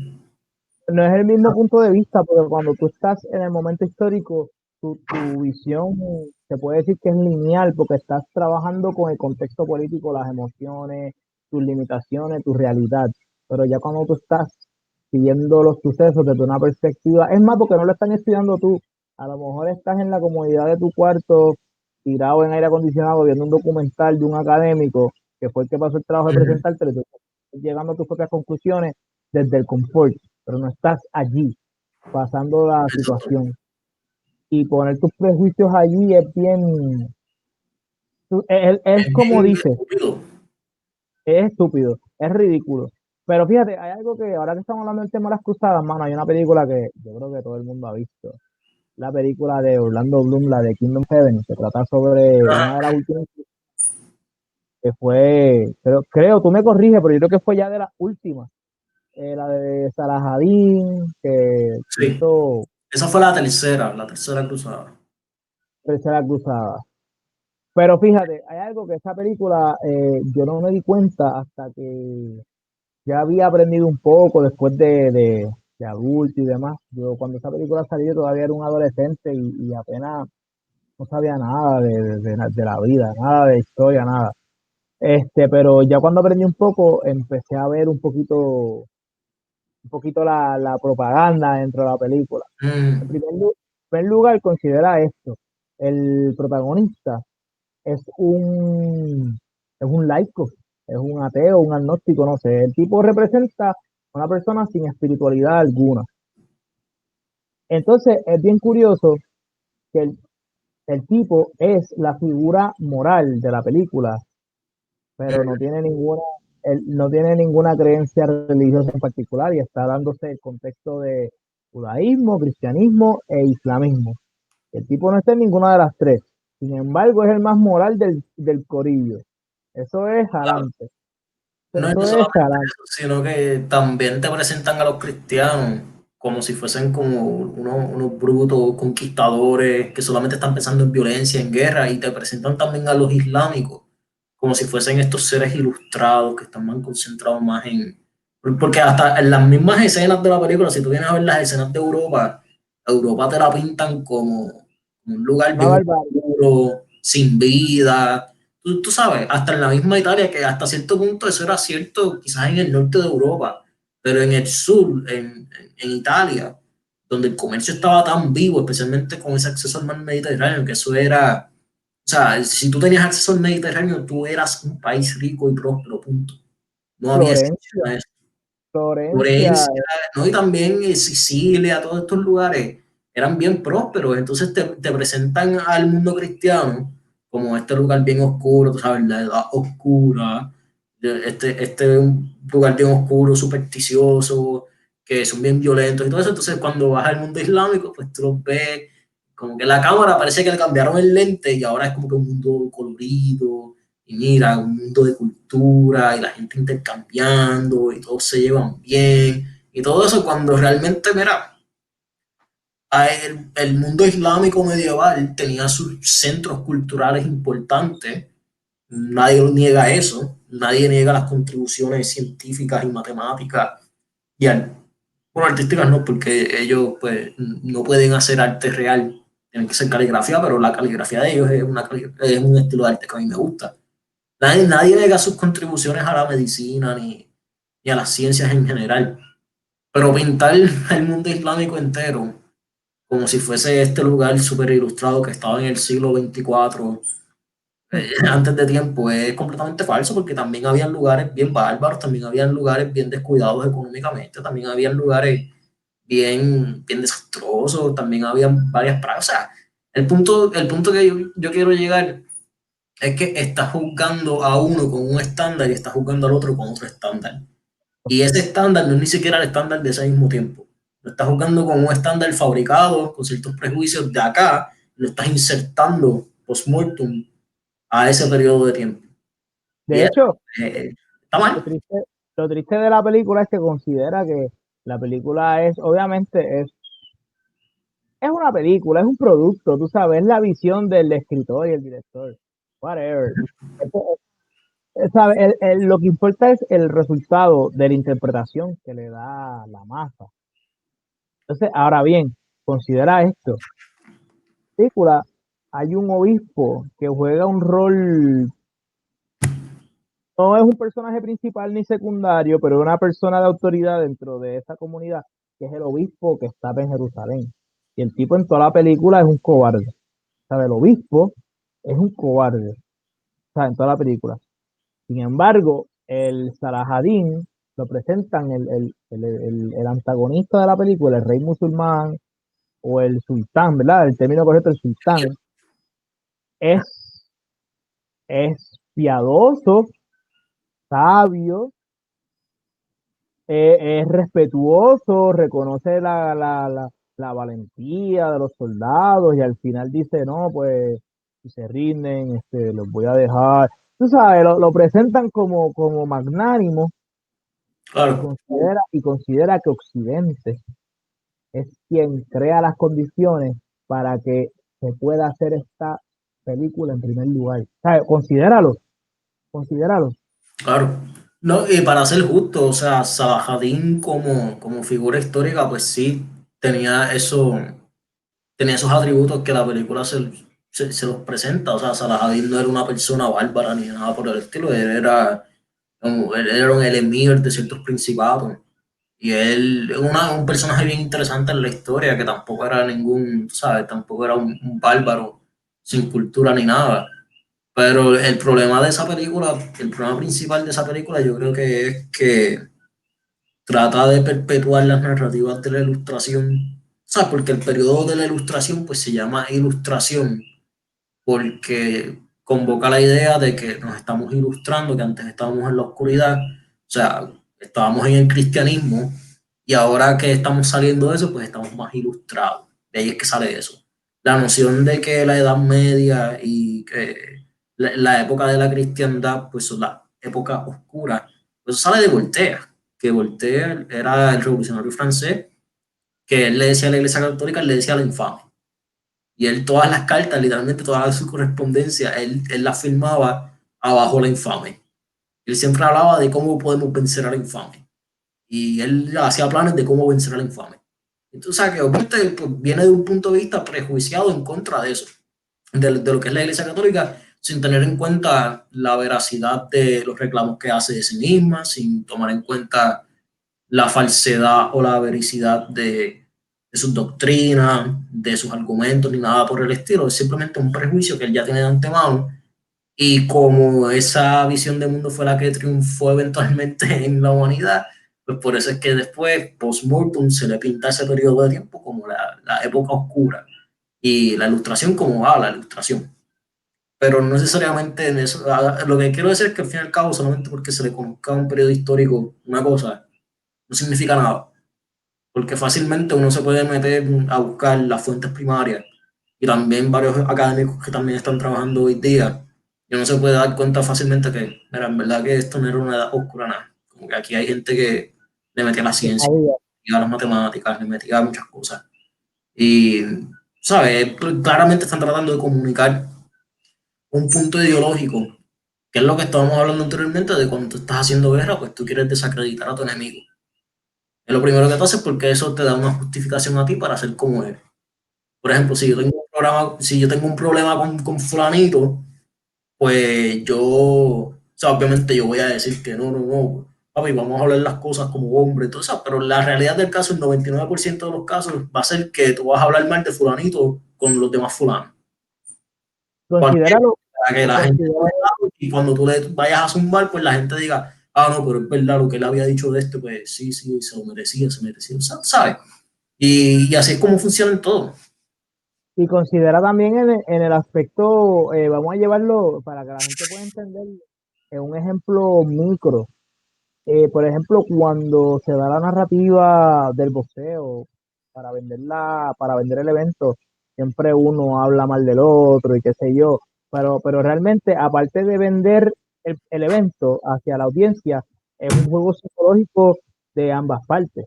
no es el mismo punto de vista, porque cuando tú estás en el momento histórico, tu visión se puede decir que es lineal, porque estás trabajando con el contexto político, las emociones, tus limitaciones, tu realidad. Pero ya cuando tú estás siguiendo los sucesos desde una perspectiva, es más porque no lo están estudiando tú, a lo mejor estás en la comodidad de tu cuarto, tirado en aire acondicionado, viendo un documental de un académico, que fue el que pasó el trabajo de presentarte, llegando a tus propias conclusiones desde el confort, pero no estás allí pasando la situación. Y poner tus prejuicios allí es bien, es es como bien dices, estúpido. es estúpido, es ridículo. Pero fíjate, hay algo que ahora que estamos hablando del tema de las cruzadas, mano, hay una película que yo creo que todo el mundo ha visto. La película de Orlando Bloom, la de Kingdom Heaven, se trata sobre una de las últimas que fue, tú me corriges, pero yo creo que fue ya de las últimas, la de Salahadin, que Sí, hizo esa fue la tercera cruzada. Tercera Cruzada. Pero fíjate, hay algo que esa película yo no me di cuenta hasta que ya había aprendido un poco después de adulto y demás. Yo cuando esa película salió yo todavía era un adolescente y apenas no sabía nada de la vida, nada de historia, nada. Pero ya cuando aprendí un poco, empecé a ver un poquito la propaganda dentro de la película. En Mm, primer lugar, considera esto. El protagonista es un laico, es un ateo, un agnóstico, no sé. El tipo representa a una persona sin espiritualidad alguna. Entonces es bien curioso que el tipo es la figura moral de la película, pero él no tiene ninguna creencia religiosa en particular y está dándose el contexto de judaísmo, cristianismo e islamismo. El tipo no está en ninguna de las tres. Sin embargo, es el más moral del corillo. Eso es jalante. No es Eso no es solamente jalante. eso, sino que también te presentan a los cristianos como si fuesen como unos brutos conquistadores que solamente están pensando en violencia, en guerra, y te presentan también a los islámicos como si fuesen estos seres ilustrados que están más concentrados más en... Porque hasta en las mismas escenas de la película, si tú vienes a ver las escenas de Europa, Europa te la pintan como un lugar Una bien barbarie. oscuro, sin vida. Tú sabes, hasta en la misma Italia, que hasta cierto punto eso era cierto, quizás en el norte de Europa, pero en el sur, en Italia, donde el comercio estaba tan vivo, especialmente con ese acceso al mar Mediterráneo, que eso era, o sea, si tú tenías acceso al Mediterráneo, tú eras un país rico y próspero, punto. No había excepción Florencia. a eso. Florencia. Florencia, ¿no? Y también Sicilia, todos estos lugares eran bien prósperos, entonces te presentan al mundo cristiano como este lugar bien oscuro, tú sabes, la edad oscura, este un lugar bien oscuro, supersticioso, que son bien violentos y todo eso, entonces cuando vas al mundo islámico, pues tú los ves, como que la cámara parece que le cambiaron el lente y ahora es como que un mundo colorido, y mira, un mundo de cultura y la gente intercambiando y todos se llevan bien y todo eso cuando realmente, mira, el mundo islámico medieval tenía sus centros culturales importantes, nadie niega eso, nadie niega las contribuciones científicas y matemáticas y bueno, artísticas no, porque ellos pues no pueden hacer arte real, tienen que ser caligrafía, pero la caligrafía de ellos es un estilo de arte que a mí me gusta. Nadie nega sus contribuciones a la medicina ni a las ciencias en general, pero pintar el mundo islámico entero como si fuese este lugar súper ilustrado que estaba en el siglo XXIV, antes de tiempo, es completamente falso porque también habían lugares bien bárbaros, también habían lugares bien descuidados económicamente, también habían lugares bien desastrosos, también habían varias prácticas. O sea, el punto que yo quiero llegar es que estás juzgando a uno con un estándar y estás juzgando al otro con otro estándar. Y ese estándar no es ni siquiera el estándar de ese mismo tiempo. Lo estás juzgando con un estándar fabricado, con ciertos prejuicios de acá, lo estás insertando post-mortem a ese periodo de tiempo. Y De eso hecho, está lo mal. triste, lo triste de la película es que considera que la película obviamente, es una película, es un producto, tú sabes, es la visión del escritor y el director. Whatever. Eso, ¿sabe? Lo que importa es el resultado de la interpretación que le da la masa. Entonces, ahora bien, considera esto. En la película hay un obispo que juega un rol, no es un personaje principal ni secundario, pero es una persona de autoridad dentro de esa comunidad, que es el obispo que está en Jerusalén. Y el tipo en toda la película es un cobarde. ¿Sabe? El obispo es un cobarde, ¿sabe? En toda la película. Sin embargo, el Salahadín lo presentan el antagonista de la película, el rey musulmán o el sultán, ¿verdad? El término correcto, el sultán, es, es piadoso, sabio, es respetuoso, reconoce la valentía de los soldados y al final dice, no, pues si se rinden, los voy a dejar. Tú sabes, lo presentan como magnánimo Claro, y considera que Occidente es quien crea las condiciones para que se pueda hacer esta película en primer lugar. ¿Sabes? Considéralo. claro. No, y para ser justo, o sea, Salahadín como figura histórica, pues sí, tenía eso, tenía esos atributos que la película se los presenta. O sea, Salahadin no era una persona bárbara ni nada por el estilo, él era un emir de ciertos principados. Y él es un personaje bien interesante en la historia, que tampoco era ningún, ¿sabes? Tampoco era un bárbaro sin cultura ni nada. Pero el problema de esa película, el problema principal de esa película, yo creo que es que trata de perpetuar las narrativas de la ilustración sea, porque el periodo de la Ilustración pues se llama Ilustración, porque convoca la idea de que nos estamos ilustrando, que antes estábamos en la oscuridad, o sea, estábamos en el cristianismo y ahora que estamos saliendo de eso, pues estamos más ilustrados. De ahí es que sale eso. La noción de que la Edad Media y que la época de la cristiandad, pues son las épocas oscuras, pues eso sale de Voltaire, que Voltaire era el revolucionario francés, que él le decía a la Iglesia Católica, él le decía a la infame. Y él todas las cartas, literalmente toda su correspondencia, él la firmaba abajo la infame. Él siempre hablaba de cómo podemos vencer a la infame. Y él hacía planes de cómo vencer a la infame. Entonces, o sea, que obviamente pues, viene de un punto de vista prejuiciado en contra de eso, de lo que es la Iglesia Católica, sin tener en cuenta la veracidad de los reclamos que hace de sí misma, sin tomar en cuenta la falsedad o la vericidad de sus doctrinas, de sus argumentos, ni nada por el estilo. Es simplemente un prejuicio que él ya tiene de antemano. Y como esa visión de mundo fue la que triunfó eventualmente en la humanidad, pues por eso es que después, post-mortem, se le pinta ese periodo de tiempo como la época oscura y la ilustración como la ilustración. Pero no necesariamente en eso. Lo que quiero decir es que al fin y al cabo, solamente porque se le conozca a un periodo histórico una cosa, no significa nada, porque fácilmente uno se puede meter a buscar las fuentes primarias y también varios académicos que también están trabajando hoy día y uno se puede dar cuenta fácilmente que, mira, en verdad que esto no era una edad oscura, nada. Como que aquí hay gente que le metía a la ciencia, y a las matemáticas, le metía a muchas cosas. Y, ¿sabes? Claramente están tratando de comunicar un punto ideológico, que es lo que estábamos hablando anteriormente, de cuando tú estás haciendo guerra, pues tú quieres desacreditar a tu enemigo. Es lo primero que tú haces porque eso te da una justificación a ti para ser como él. Por ejemplo, si yo tengo un problema con fulanito, pues yo, o sea, obviamente yo voy a decir que no, papi, vamos a hablar las cosas como hombre, todo eso, pero la realidad del caso, el 99% de los casos va a ser que tú vas a hablar mal de fulanito con los demás fulanos. ¿Por qué? Considéralo, Para que la gente no considéralo, y cuando tú le vayas a zumbar, pues la gente diga, ah, no, pero es verdad lo que él había dicho de este, pues sí, se lo merecía, ¿sabes? Y así es como funciona en todo. y considera también en el aspecto, vamos a llevarlo para que la gente pueda entender, en un ejemplo micro. Por ejemplo, cuando se da la narrativa del boxeo para vender el evento, siempre uno habla mal del otro y qué sé yo, pero realmente, aparte de vender el evento hacia la audiencia, es un juego psicológico de ambas partes,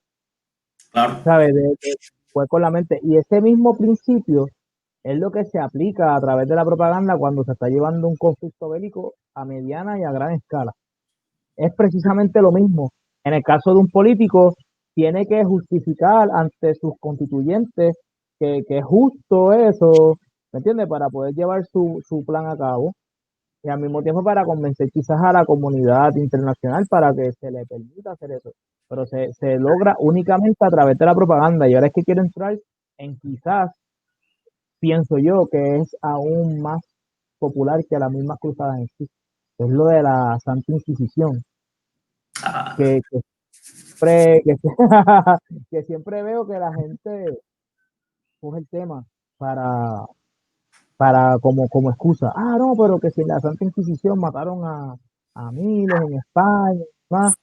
Claro. ¿sabes? De jugar con la mente. Y ese mismo principio es lo que se aplica a través de la propaganda cuando se está llevando un conflicto bélico a mediana y a gran escala. Es precisamente lo mismo. En el caso de un político, tiene que justificar ante sus constituyentes que es justo eso, ¿me entiendes? Para poder llevar su plan a cabo y al mismo tiempo para convencer quizás a la comunidad internacional para que se le permita hacer eso. Pero se logra únicamente a través de la propaganda y ahora es que quiero entrar en quizás, pienso yo, que es aún más popular que las mismas cruzadas en sí. Es lo de la Santa Inquisición Ah, que que siempre veo que la gente coge el tema para, como excusa. Ah, no, pero que si en la Santa Inquisición mataron a miles en España, más.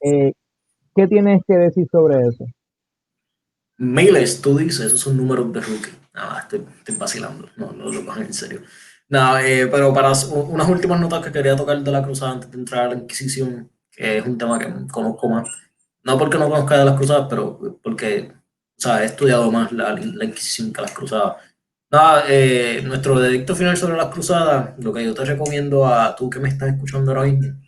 Eh, ¿Qué tienes que decir sobre eso? miles, tú dices, esos son números de rookie. Nada, estoy vacilando, no lo cojan en serio. Nada, pero para unas últimas notas que quería tocar de la cruzada antes de entrar a la Inquisición, que es un tema que conozco más. No porque no conozca de las cruzadas, pero porque, o sea, he estudiado más la Inquisición que las cruzadas. Nada, nuestro veredicto final sobre las cruzadas, lo que yo te recomiendo a tú que me estás escuchando ahora mismo,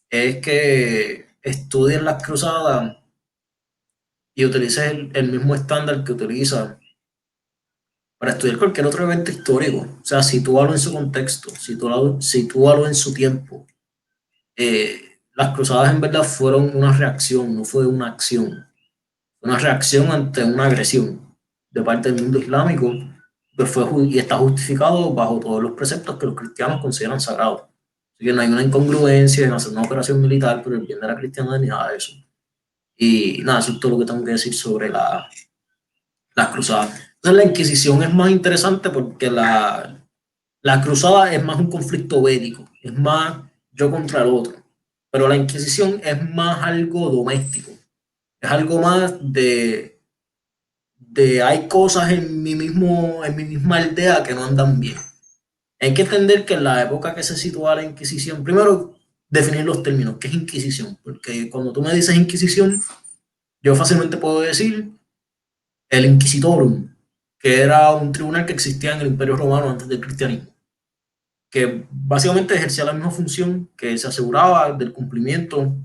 es que estudies las cruzadas y utilices el mismo estándar que utilizas para estudiar cualquier otro evento histórico. O sea, sitúalo en su contexto, sitúalo en su tiempo. Las cruzadas en verdad fueron una reacción, no fue una acción. Una reacción ante una agresión de parte del mundo islámico que y está justificado bajo todos los preceptos que los cristianos consideran sagrados. Así que no hay una incongruencia en hacer una operación militar por el bien de la cristiandad ni nada de eso. Y nada, eso es todo lo que tengo que decir sobre las cruzadas. Entonces la Inquisición es más interesante porque la cruzada es más un conflicto bélico, es más yo contra el otro, pero la Inquisición es más algo doméstico, es algo más de hay cosas en mi misma aldea que no andan bien. Hay que entender que en la época que se sitúa la Inquisición, primero definir los términos, ¿qué es Inquisición? Porque cuando tú me dices Inquisición, yo fácilmente puedo decir el Inquisitorum, que era un tribunal que existía en el Imperio Romano antes del cristianismo, que básicamente ejercía la misma función, que se aseguraba del cumplimiento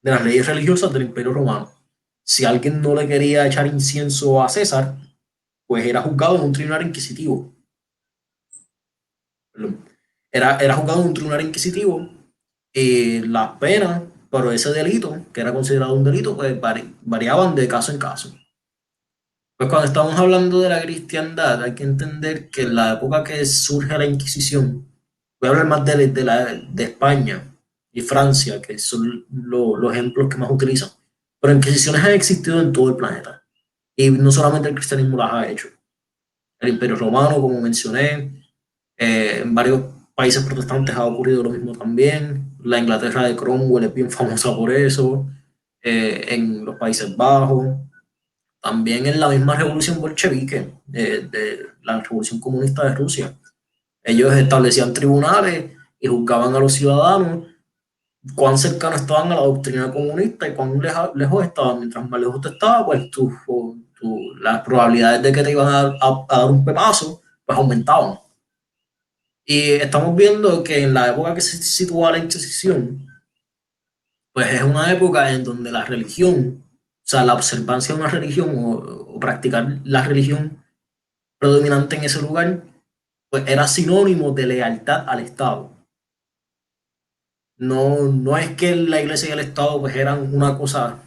de las leyes religiosas del Imperio Romano. Si alguien no le quería echar incienso a César, pues era juzgado en un tribunal inquisitivo. Era juzgado en un tribunal inquisitivo y las penas por ese delito, que era considerado un delito, pues variaban de caso en caso. Pues cuando estamos hablando de la cristiandad, hay que entender que en la época que surge la Inquisición, voy a hablar más de España y Francia, que son los ejemplos que más utilizan, pero Inquisiciones han existido en todo el planeta. Y no solamente el cristianismo las ha hecho. El Imperio Romano, como mencioné, en varios países protestantes ha ocurrido lo mismo también. La Inglaterra de Cromwell es bien famosa por eso. En los Países Bajos. También en la misma revolución bolchevique, de la revolución comunista de Rusia. Ellos establecían tribunales y juzgaban a los ciudadanos cuán cercanos estaban a la doctrina comunista y cuán lejos estaban. Mientras más lejos te estaba, pues las probabilidades de que te iban a dar un pepazo, pues aumentaban. Y estamos viendo que en la época que se sitúa la Inquisición, pues es una época en donde la religión, o sea, la observancia de una religión o practicar la religión predominante en ese lugar, pues era sinónimo de lealtad al Estado. No es que la iglesia y el Estado pues eran una cosa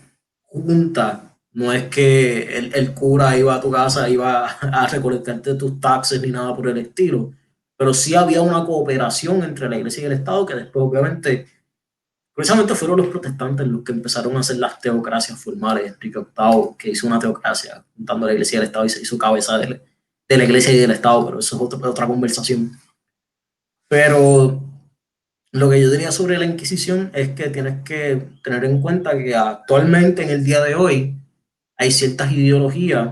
junta, no es que el cura iba a tu casa, iba a recolectarte tus taxes ni nada por el estilo, pero sí había una cooperación entre la iglesia y el Estado que después obviamente, precisamente fueron los protestantes los que empezaron a hacer las teocracias formales. Enrique VIII, que hizo una teocracia juntando a la iglesia y el Estado y se hizo cabeza de la iglesia y del Estado, pero eso es otra conversación. Pero lo que yo diría sobre la Inquisición es que tienes que tener en cuenta que actualmente, en el día de hoy, hay ciertas ideologías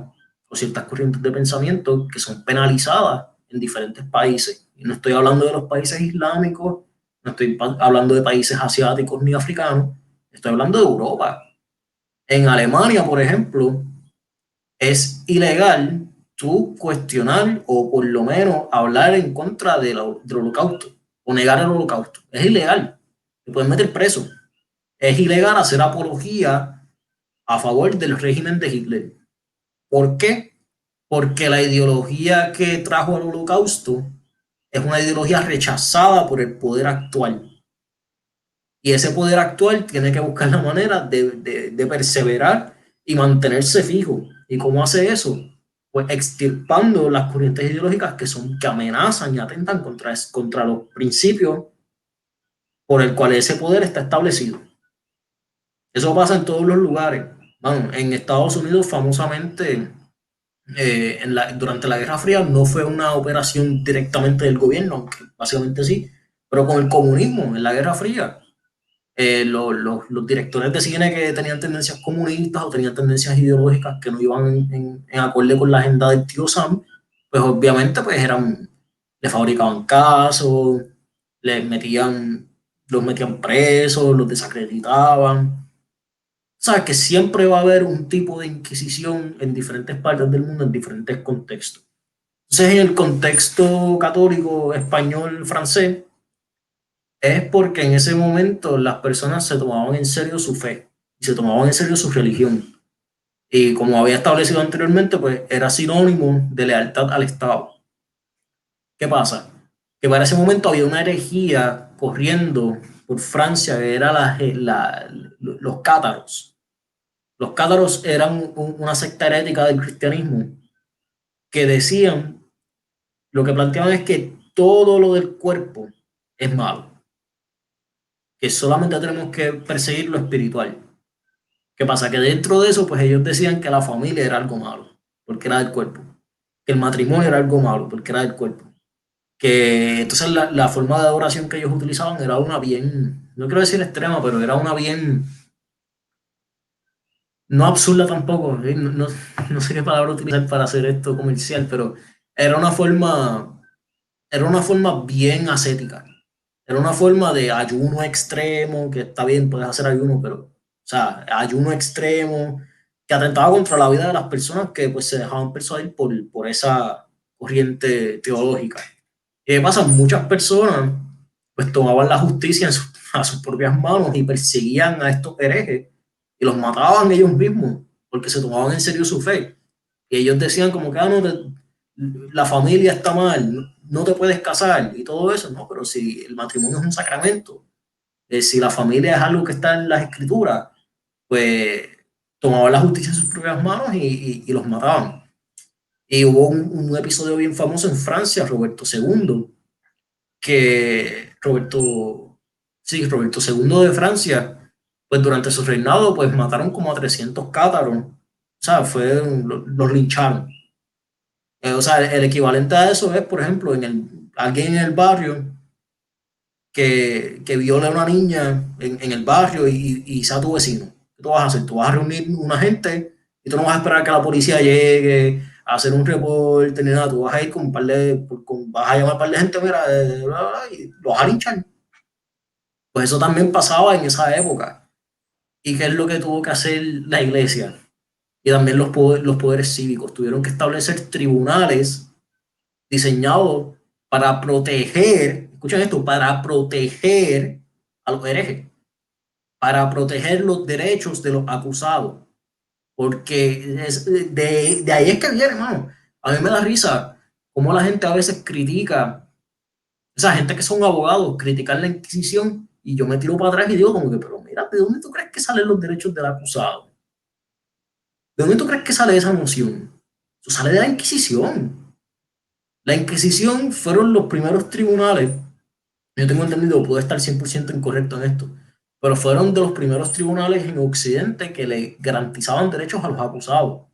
o ciertas corrientes de pensamiento que son penalizadas en diferentes países. Y no estoy hablando de los países islámicos, no estoy hablando de países asiáticos ni africanos, estoy hablando de Europa. En Alemania, por ejemplo, es ilegal tú cuestionar o por lo menos hablar en contra del holocausto o negar el holocausto. Es ilegal. Te pueden meter preso. Es ilegal hacer apología a favor del régimen de Hitler. ¿Por qué? Porque la ideología que trajo el holocausto es una ideología rechazada por el poder actual. Y ese poder actual tiene que buscar la manera de perseverar y mantenerse fijo. ¿Y cómo hace eso? Pues extirpando las corrientes ideológicas que amenazan y atentan contra los principios por el cual ese poder está establecido. Eso pasa en todos los lugares. Bueno, en Estados Unidos, famosamente, durante la Guerra Fría, no fue una operación directamente del gobierno, aunque básicamente sí, pero con el comunismo en la Guerra Fría. Los directores de cine que tenían tendencias comunistas o tenían tendencias ideológicas que no iban en acorde con la agenda del tío Sam, pues obviamente pues le fabricaban casos, les metían, los metían presos, los desacreditaban. O sea, que siempre va a haber un tipo de inquisición en diferentes partes del mundo, en diferentes contextos. Entonces, en el contexto católico español, francés, es porque en ese momento las personas se tomaban en serio su fe y se tomaban en serio su religión. Y como había establecido anteriormente, pues era sinónimo de lealtad al Estado. ¿Qué pasa? Que para ese momento había una herejía corriendo por Francia, que era los cátaros. Los cátaros eran una secta herética del cristianismo que decían, lo que planteaban es que todo lo del cuerpo es malo, que solamente tenemos que perseguir lo espiritual. ¿Qué pasa? Que dentro de eso, pues ellos decían que la familia era algo malo. porque era del cuerpo. Que el matrimonio era algo malo, porque era del cuerpo. Que entonces la forma de adoración que ellos utilizaban era una bien, no quiero decir extrema, pero era una bien, no absurda tampoco, no sé qué palabra utilizar para hacer esto comercial, pero era una forma, era una forma bien ascética. Era una forma de ayuno extremo, que está bien, puedes hacer ayuno, pero, o sea, ayuno extremo, que atentaba contra la vida de las personas que pues se dejaban persuadir por esa corriente teológica. ¿Y qué pasa? Muchas personas pues tomaban la justicia a sus propias manos y perseguían a estos herejes y los mataban ellos mismos porque se tomaban en serio su fe. Y ellos decían como que no, la familia está mal, no te puedes casar y todo eso, no, pero si el matrimonio es un sacramento, si la familia es algo que está en las escrituras, pues tomaban la justicia en sus propias manos y los mataban. Y hubo un episodio bien famoso en Francia, Roberto II, que Roberto II de Francia, pues durante su reinado, pues mataron como a 300 cátaros, o sea, los lincharon. O sea, el equivalente a eso es, por ejemplo, alguien en el barrio que viola a una niña en el barrio y sea tu vecino. ¿Qué tú vas a hacer? Tú vas a reunir una gente y tú no vas a esperar que la policía llegue a hacer un reporte ni nada. Tú vas a ir con un par vas a llamar a un par de gente, mira, bla, bla, y los vas a linchar. Pues eso también pasaba en esa época. ¿Y qué es lo que tuvo que hacer la iglesia? Y también los poderes cívicos. Tuvieron que establecer tribunales diseñados para proteger, escuchen esto, para proteger a los herejes, para proteger los derechos de los acusados. Porque de ahí es que viene, hermano. A mí me da risa cómo la gente a veces critica, esa gente que son abogados, criticar la Inquisición, y yo me tiro para atrás y digo como que, pero mira, ¿de dónde tú crees que salen los derechos del acusado? ¿De dónde tú crees que sale esa noción? Eso sale de la Inquisición. La Inquisición fueron los primeros tribunales, yo tengo entendido, puedo estar 100% incorrecto en esto, pero fueron de los primeros tribunales en Occidente que le garantizaban derechos a los acusados.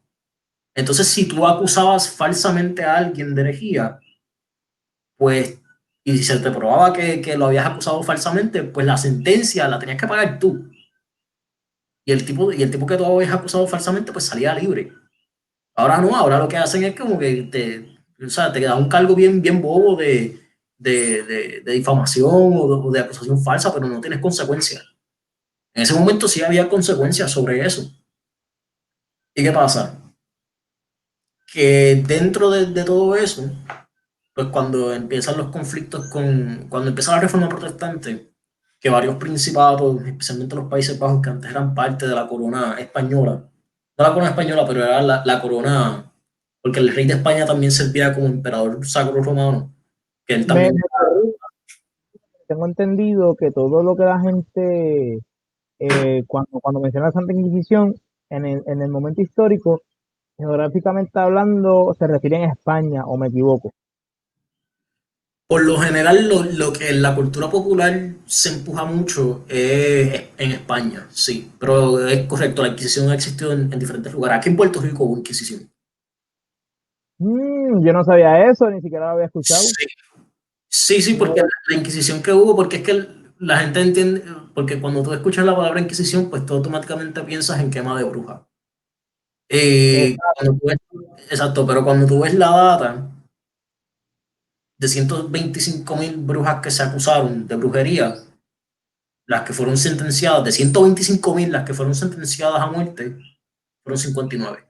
Entonces, si tú acusabas falsamente a alguien de herejía, pues, y si se te probaba que lo habías acusado falsamente, pues la sentencia la tenías que pagar tú. Y el tipo que tú habías acusado falsamente, pues salía libre. Ahora no, ahora lo que hacen es como que o sea, te da un cargo bien, bien bobo de difamación o de acusación falsa, pero no tienes consecuencias. En ese momento sí había consecuencias sobre eso. ¿Y qué pasa? Que dentro de todo eso, pues cuando empiezan los conflictos cuando empieza la reforma protestante, que varios principados, especialmente los Países Bajos, que antes eran parte de la corona española, no la corona española, pero era la corona, porque el rey de España también servía como emperador sacro romano, que él Me, también, me tengo entendido que todo lo que la gente, cuando menciona la Santa Inquisición, en el momento histórico, geográficamente hablando, se refiere a España, o me equivoco. por lo general, lo que en la cultura popular se empuja mucho es en España, sí, pero es correcto, la Inquisición ha existido en diferentes lugares. Aquí en Puerto Rico hubo Inquisición. Yo no sabía eso, ni siquiera lo había escuchado. Sí, sí, sí, porque No, la Inquisición que hubo, porque es que la gente entiende, porque cuando tú escuchas la palabra Inquisición, pues tú automáticamente piensas en quema de brujas. exacto. Exacto, pero cuando tú ves la data de 125.000 brujas que se acusaron de brujería, las que fueron sentenciadas, de 125.000 las que fueron sentenciadas a muerte, fueron 59.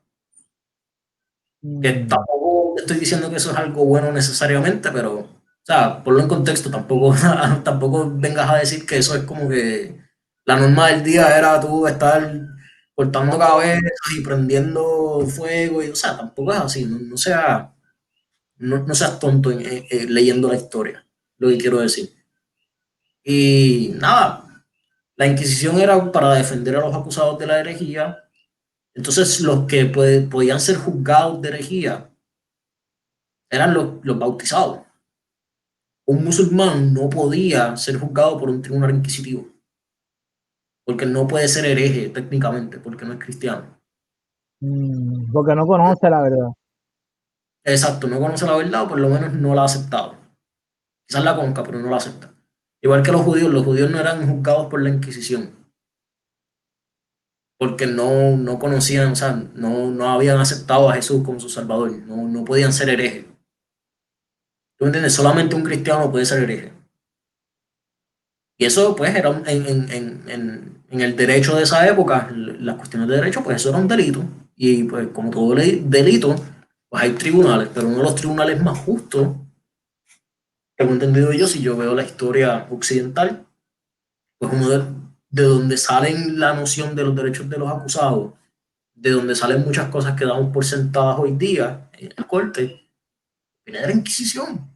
Que Mm, tampoco estoy diciendo que eso es algo bueno necesariamente, pero, o sea, ponlo en contexto, tampoco, tampoco vengas a decir que eso es como que la norma del día era tú estar cortando cabezas y prendiendo fuego, o sea, tampoco es así, no seas tonto leyendo la historia, lo que quiero decir. Y nada, la Inquisición era para defender a los acusados de la herejía, entonces los que podían ser juzgados de herejía eran los bautizados. Un musulmán no podía ser juzgado por un tribunal inquisitivo, porque no puede ser hereje técnicamente, porque no es cristiano. Porque no conoce la verdad. Exacto, no conoce la verdad o por lo menos no la ha aceptado. Quizás la conozca, pero no la acepta. Igual que los judíos no eran juzgados por la Inquisición, porque no conocían, o sea, no habían aceptado a Jesús como su Salvador, no podían ser herejes. ¿Tú me entiendes? Solamente un cristiano puede ser hereje. Y eso, pues, era en el derecho de esa época, las cuestiones de derecho, pues eso era un delito. Y pues, como todo delito, pues hay tribunales, pero uno de los tribunales más justos, tengo entendido yo, si yo veo la historia occidental, pues de donde salen la noción de los derechos de los acusados, de donde salen muchas cosas que damos por sentadas hoy día en la corte, viene de la Inquisición.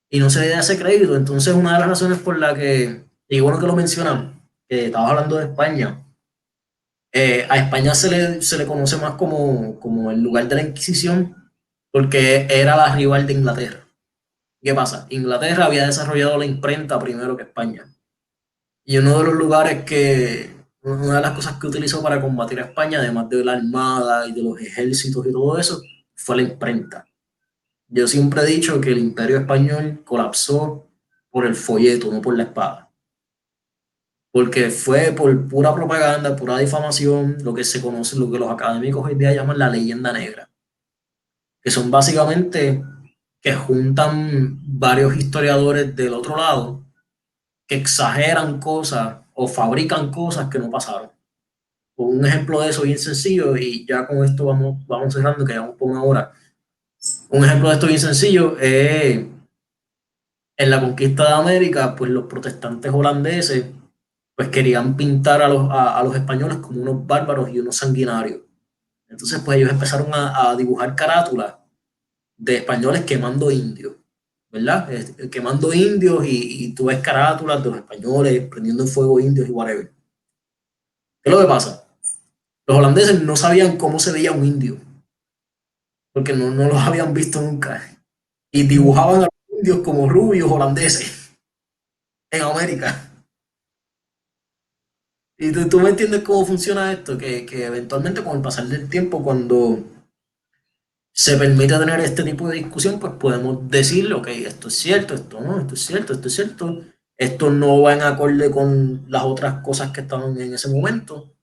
Y no se le da ese crédito. Entonces, una de las razones por la que, y bueno que lo mencionan, que estabas hablando de España, a España se le conoce más como el lugar de la Inquisición, porque era la rival de Inglaterra. ¿Qué pasa? Inglaterra había desarrollado la imprenta primero que España. Y uno de los lugares una de las cosas que utilizó para combatir a España, además de la armada y de los ejércitos y todo eso, fue la imprenta. Yo siempre he dicho que el imperio español colapsó por el folleto, no por la espada. Porque fue por pura propaganda, pura difamación, lo que se conoce, lo que los académicos hoy día llaman la leyenda negra, que son básicamente que juntan varios historiadores del otro lado que exageran cosas o fabrican cosas que no pasaron. Un ejemplo de eso bien sencillo, y ya con esto vamos cerrando, que llevamos por una hora. Un ejemplo de esto bien sencillo es en la conquista de América, pues los protestantes holandeses pues querían pintar a los españoles como unos bárbaros y unos sanguinarios. Entonces, pues ellos empezaron a dibujar carátulas de españoles quemando indios, ¿verdad? Quemando indios y tú ves carátulas de los españoles prendiendo en fuego indios y whatever. ¿Qué es lo que pasa? Los holandeses no sabían cómo se veía un indio, porque no los habían visto nunca. Y Mm, dibujaban a los indios como rubios holandeses en América. Y tú me entiendes cómo funciona esto, que eventualmente con el pasar del tiempo, cuando se permite tener este tipo de discusión, pues podemos decirle, ok, esto es cierto, esto no, esto es cierto, esto es cierto, esto no va en acorde con las otras cosas que estaban en ese momento,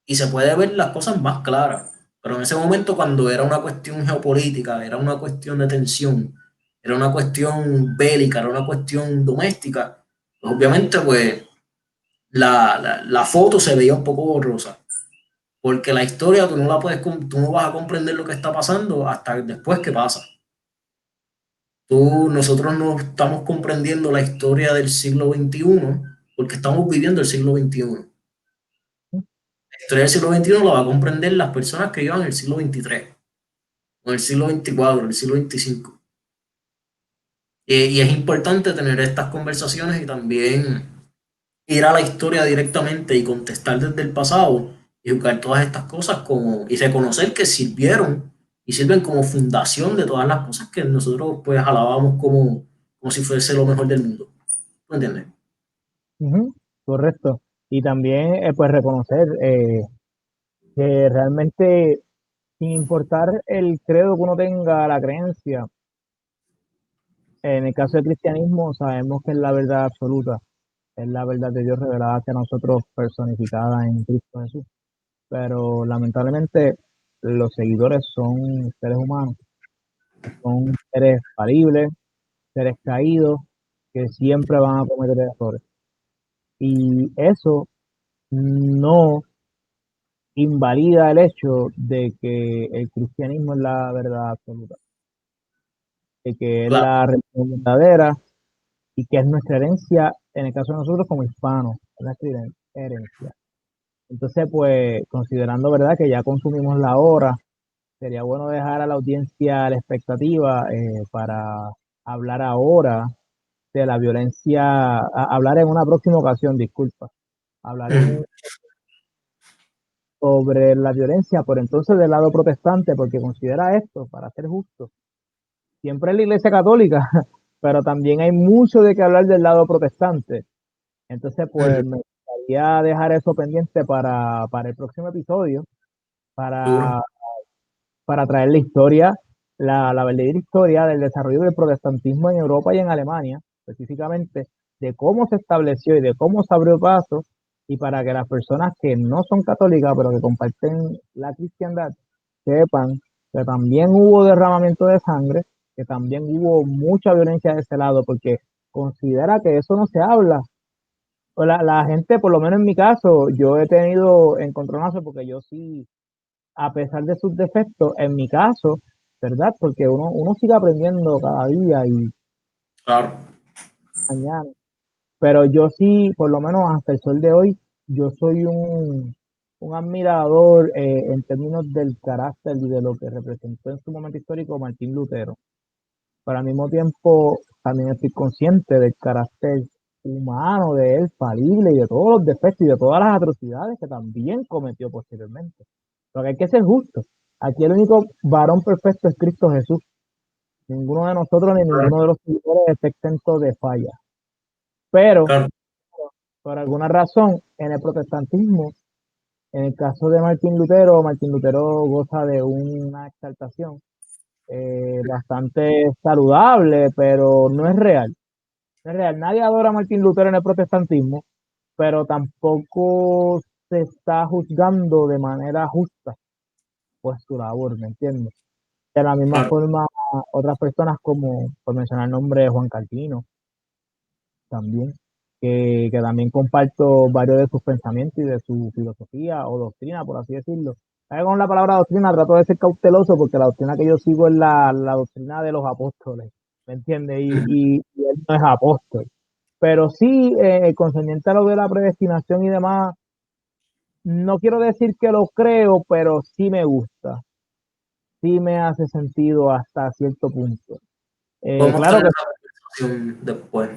y se puede ver las cosas más claras. Pero en ese momento, cuando era una cuestión geopolítica, era una cuestión de tensión, era una cuestión bélica, era una cuestión doméstica, pues obviamente, pues la foto se veía un poco borrosa, porque la historia tú no vas a comprender lo que está pasando hasta después que pasa. Nosotros no estamos comprendiendo la historia del siglo XXI porque estamos viviendo el siglo XXI. La historia del siglo XXI la va a comprender las personas que vivan en el siglo XXIII, o en el siglo XXIV, en el siglo XXV. Y es importante tener estas conversaciones y también ir a la historia directamente y contestar desde el pasado y buscar todas estas cosas y reconocer que sirvieron y sirven como fundación de todas las cosas que nosotros pues alabamos como si fuese lo mejor del mundo. ¿Me entiendes? ujú, correcto. Y también, pues, reconocer que realmente, sin importar el credo que uno tenga, la creencia, en el caso del cristianismo, sabemos que es la verdad absoluta, es la verdad de Dios revelada hacia nosotros, personificada en Cristo Jesús. Pero lamentablemente, los seguidores son seres humanos, son seres falibles, seres caídos, que siempre van a cometer errores. Y eso no invalida el hecho de que el cristianismo es la verdad absoluta, de que es Claro. la religión verdadera y que es nuestra herencia, en el caso de nosotros como hispanos, es nuestra herencia. Entonces, pues, considerando, ¿verdad?, que ya consumimos la hora, sería bueno dejar a la audiencia la expectativa para hablar ahora de la violencia, hablar en una próxima ocasión, disculpa, hablar Mm. sobre la violencia, por entonces del lado protestante, porque considera esto, para ser justo, siempre es la Iglesia Católica, pero también hay mucho de qué hablar del lado protestante. Entonces, pues Mm. me gustaría dejar eso pendiente para el próximo episodio, Seguro. para, para traer la historia, la verdadera historia del desarrollo del protestantismo en Europa y en Alemania, específicamente, de cómo se estableció y de cómo se abrió paso, y para que las personas que no son católicas, pero que comparten la cristiandad, sepan que también hubo derramamiento de sangre, que también hubo mucha violencia de ese lado, porque considera que eso no se habla. O la gente, por lo menos en mi caso, yo he tenido encontronazos porque yo sí, a pesar de sus defectos, en mi caso, ¿verdad? Porque uno sigue aprendiendo cada día y Claro, mañana. Pero yo sí, por lo menos hasta el sol de hoy, yo soy un admirador en términos del carácter y de lo que representó en su momento histórico Martín Lutero. Pero al mismo tiempo también estoy consciente del carácter humano de él, falible y de todos los defectos y de todas las atrocidades que también cometió posteriormente. Porque hay que ser justo. Aquí el único varón perfecto es Cristo Jesús. Ninguno de nosotros ni claro, ninguno de los seguidores está exento de falla. Pero, claro. por alguna razón, en el protestantismo, en el caso de Martín Lutero goza de una exaltación bastante saludable, pero no es real. No es real. Nadie adora a Martín Lutero en el protestantismo, pero tampoco se está juzgando de manera justa pues su labor, ¿me entiendes? De la misma Claro. forma, otras personas como, por mencionar el nombre de Juan Calvino, también, que también comparto varios de sus pensamientos y de su filosofía o doctrina, por así decirlo. Con la palabra doctrina trato de ser cauteloso porque la doctrina que yo sigo es la doctrina de los apóstoles, ¿me entiendes? Y él no es apóstol. Pero sí, concerniente a lo de la predestinación y demás, no quiero decir que lo creo, pero sí me gusta, sí me hace sentido hasta cierto punto. Podemos Claro tener que esa conversación después.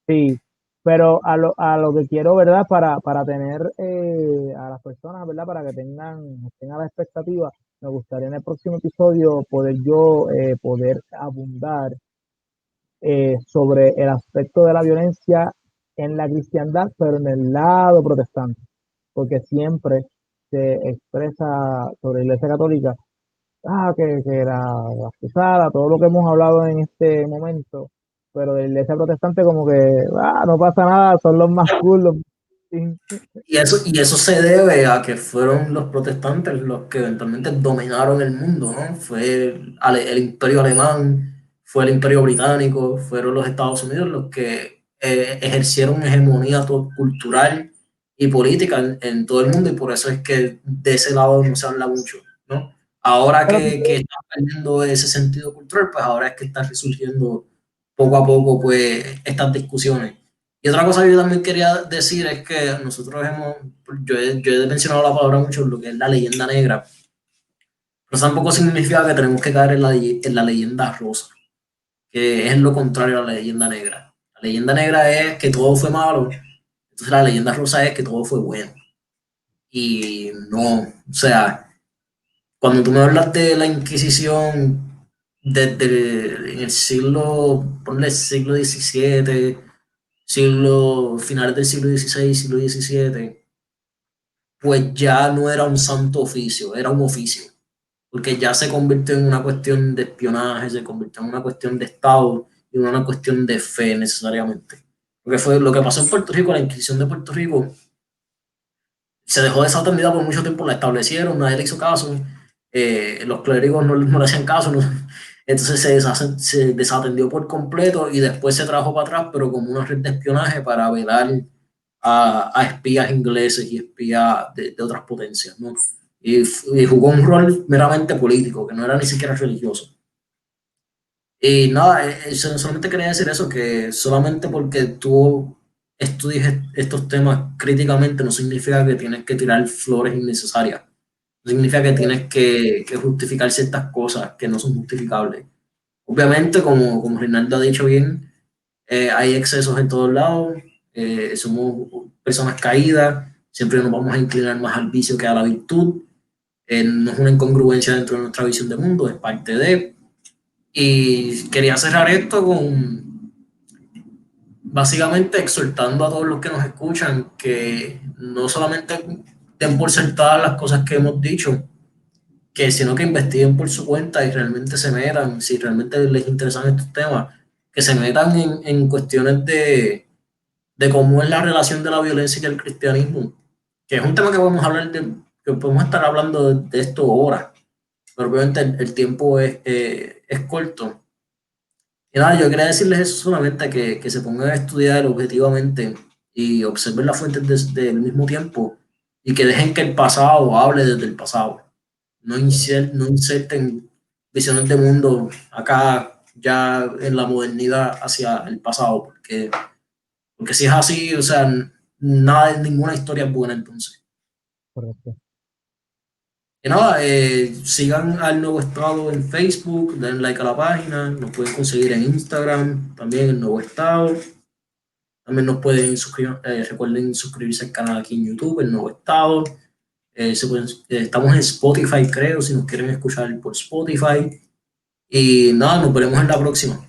sí, pero a lo que quiero, ¿verdad? Para tener a las personas, ¿verdad? Para que tengan la expectativa, me gustaría en el próximo episodio poder yo poder abundar sobre el aspecto de la violencia en la cristiandad, pero en el lado protestante, porque siempre se expresa sobre la Iglesia Católica, que era acusada, todo lo que hemos hablado en este momento, pero de la Iglesia Protestante como que, no pasa nada, son los más cool, Y eso se debe a que fueron los protestantes los que eventualmente dominaron el mundo, ¿no? Fue el imperio alemán, fue el imperio británico, fueron los Estados Unidos los que ejercieron hegemonía cultural y política en todo el mundo y por eso es que de ese lado no se habla mucho, ¿no? Ahora pero que está perdiendo ese sentido cultural, pues ahora es que está resurgiendo poco a poco pues estas discusiones. Y otra cosa que yo también quería decir es que nosotros yo he mencionado la palabra mucho, lo que es la leyenda negra, pero eso tampoco significa que tenemos que caer en la leyenda rosa, que es lo contrario a la leyenda negra. La leyenda negra es que todo fue malo, entonces la leyenda rosa es que todo fue bueno. Y no, o sea, cuando tú me hablas de la Inquisición desde en el siglo, ponle siglo XVII, finales del siglo XVI, siglo XVII, pues ya no era un santo oficio, era un oficio, porque ya se convirtió en una cuestión de espionaje, se convirtió en una cuestión de Estado y no una cuestión de fe necesariamente. Porque fue lo que pasó en Puerto Rico, la Inquisición de Puerto Rico, se dejó desatendida por mucho tiempo, la establecieron, nadie le hizo caso, los clérigos no le hacían caso, entonces se desatendió por completo y después se trajo para atrás, pero como una red de espionaje para velar a espías ingleses y espías de otras potencias, ¿no? Y jugó un rol meramente político, que no era ni siquiera religioso. Y nada, solamente quería decir eso, que solamente porque tú estudies estos temas críticamente no significa que tienes que tirar flores innecesarias. No significa que tienes que justificar ciertas cosas que no son justificables. Obviamente, como Rinaldo ha dicho bien, hay excesos en todos lados, somos personas caídas, siempre nos vamos a inclinar más al vicio que a la virtud. No es una incongruencia dentro de nuestra visión de mundo, es parte de. Y quería cerrar esto con básicamente exhortando a todos los que nos escuchan que no solamente den por sentadas las cosas que hemos dicho, que sino que investiguen por su cuenta y realmente se metan, si realmente les interesan estos temas, que se metan en cuestiones de cómo es la relación de la violencia y el cristianismo, que es un tema que podemos hablar que podemos estar hablando de esto horas, pero obviamente el tiempo es corto. Y nada, yo quería decirles eso solamente, que se pongan a estudiar objetivamente y observen las fuentes del mismo tiempo y que dejen que el pasado hable desde el pasado. No inserten visiones de mundo acá ya en la modernidad hacia el pasado, porque si es así, o sea, nada, ninguna historia es buena entonces. Correcto. Y nada, sigan al Nuevo Estado en Facebook, den like a la página, nos pueden conseguir en Instagram, también el Nuevo Estado. También nos pueden suscribir, recuerden suscribirse al canal aquí en YouTube, el Nuevo Estado. Estamos en Spotify, creo, si nos quieren escuchar por Spotify. Y nada, nos veremos en la próxima.